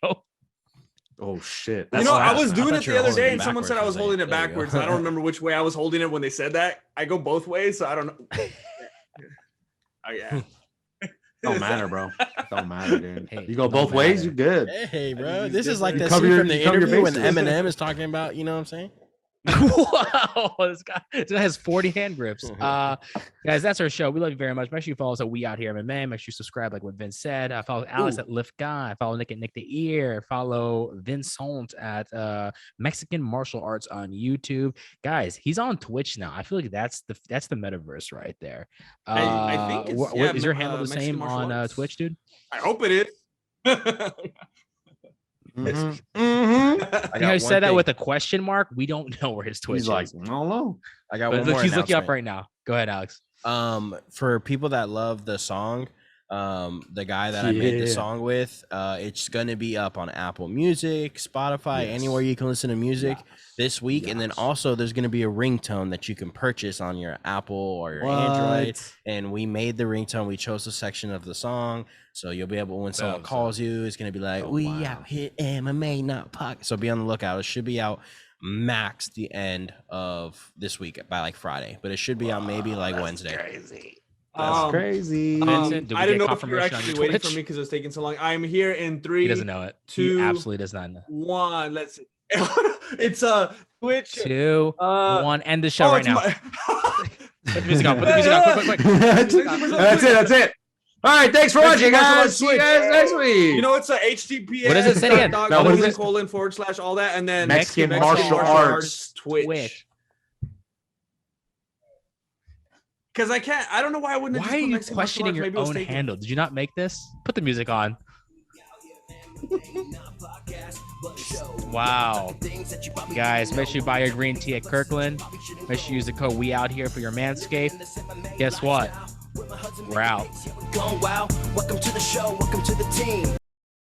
Oh shit. You know, I wild. was I doing thought it you the were other holding day, it and someone said I was backwards. holding it There you go. backwards. I don't remember which way I was holding it when they said that. I go both ways, so I don't know. Oh yeah. Don't matter, bro. Don't matter, dude. Hey, You go don't both ways, matter. you good. Hey, bro. use This is like different- the cover scene your- from the you cover your interview when bases. Eminem is talking about, you know what I'm saying? Wow, this guy has 40 hand grips. Guys, that's our show. We love you very much. Make sure you follow us at We Out Here MMA. Make sure you subscribe, like what Vince said. Follow Alex at Lift Guy. Follow Nick at Nick the Ear. Follow Vincent at Mexican Martial Arts on YouTube. Guys, he's on Twitch now. I feel like that's the metaverse right there. I think it's, is your handle the Mexican same martial on arts. Twitch, dude? I hope it is. Mhm. I You got know, he one said that thing. with a question mark. We don't know where his Twitch He's like, is. I don't know. I got But one look, more he's looking up announcement. right now. Go ahead, Alex. For people that love the song, the guy that I made the Yeah. song with, it's gonna be up on Apple Music, Spotify, Yes. anywhere you can listen to music this week. And then Yes. also there's gonna be a ringtone that you can purchase on your Apple or your Android. What? And we made the ringtone. We chose a section of the song, so you'll be able when someone Boom, calls you, it's gonna be like, Oh, "We wow. out here MMA, not pocket." So be on the lookout. It should be out max the end of this week by like Friday, but it should be out maybe like Wednesday. Crazy. That's crazy. Vincent, did we I didn't get know if you were confirmation on actually your waiting Twitch? for me because it was taking so long. I'm here in 3, He doesn't know it. two, He absolutely does not know. 1. Let's see. It's Twitch. 2, 1, end the show Oh, right it's now. my- Put the music on. Put the music on. Quick. That's it. That's it. All right. Thanks for watching, guys. See you guys next week. You know, it's a HTTPS. What does it say again? dot No, what is colon, it? colon, / all that, and then Mexican Martial Arts Twitch. Because I don't know why I wouldn't. have Why just are put you Mexican martial questioning arts. your Maybe it was own taken. handle? Did you not make this? Put the music on. Wow. Guys, make sure you buy your green tea at Kirkland. Make sure you use the code We Out Here for your Manscaped. Guess what? We're out. Going wild. Welcome to the show. Welcome to the team.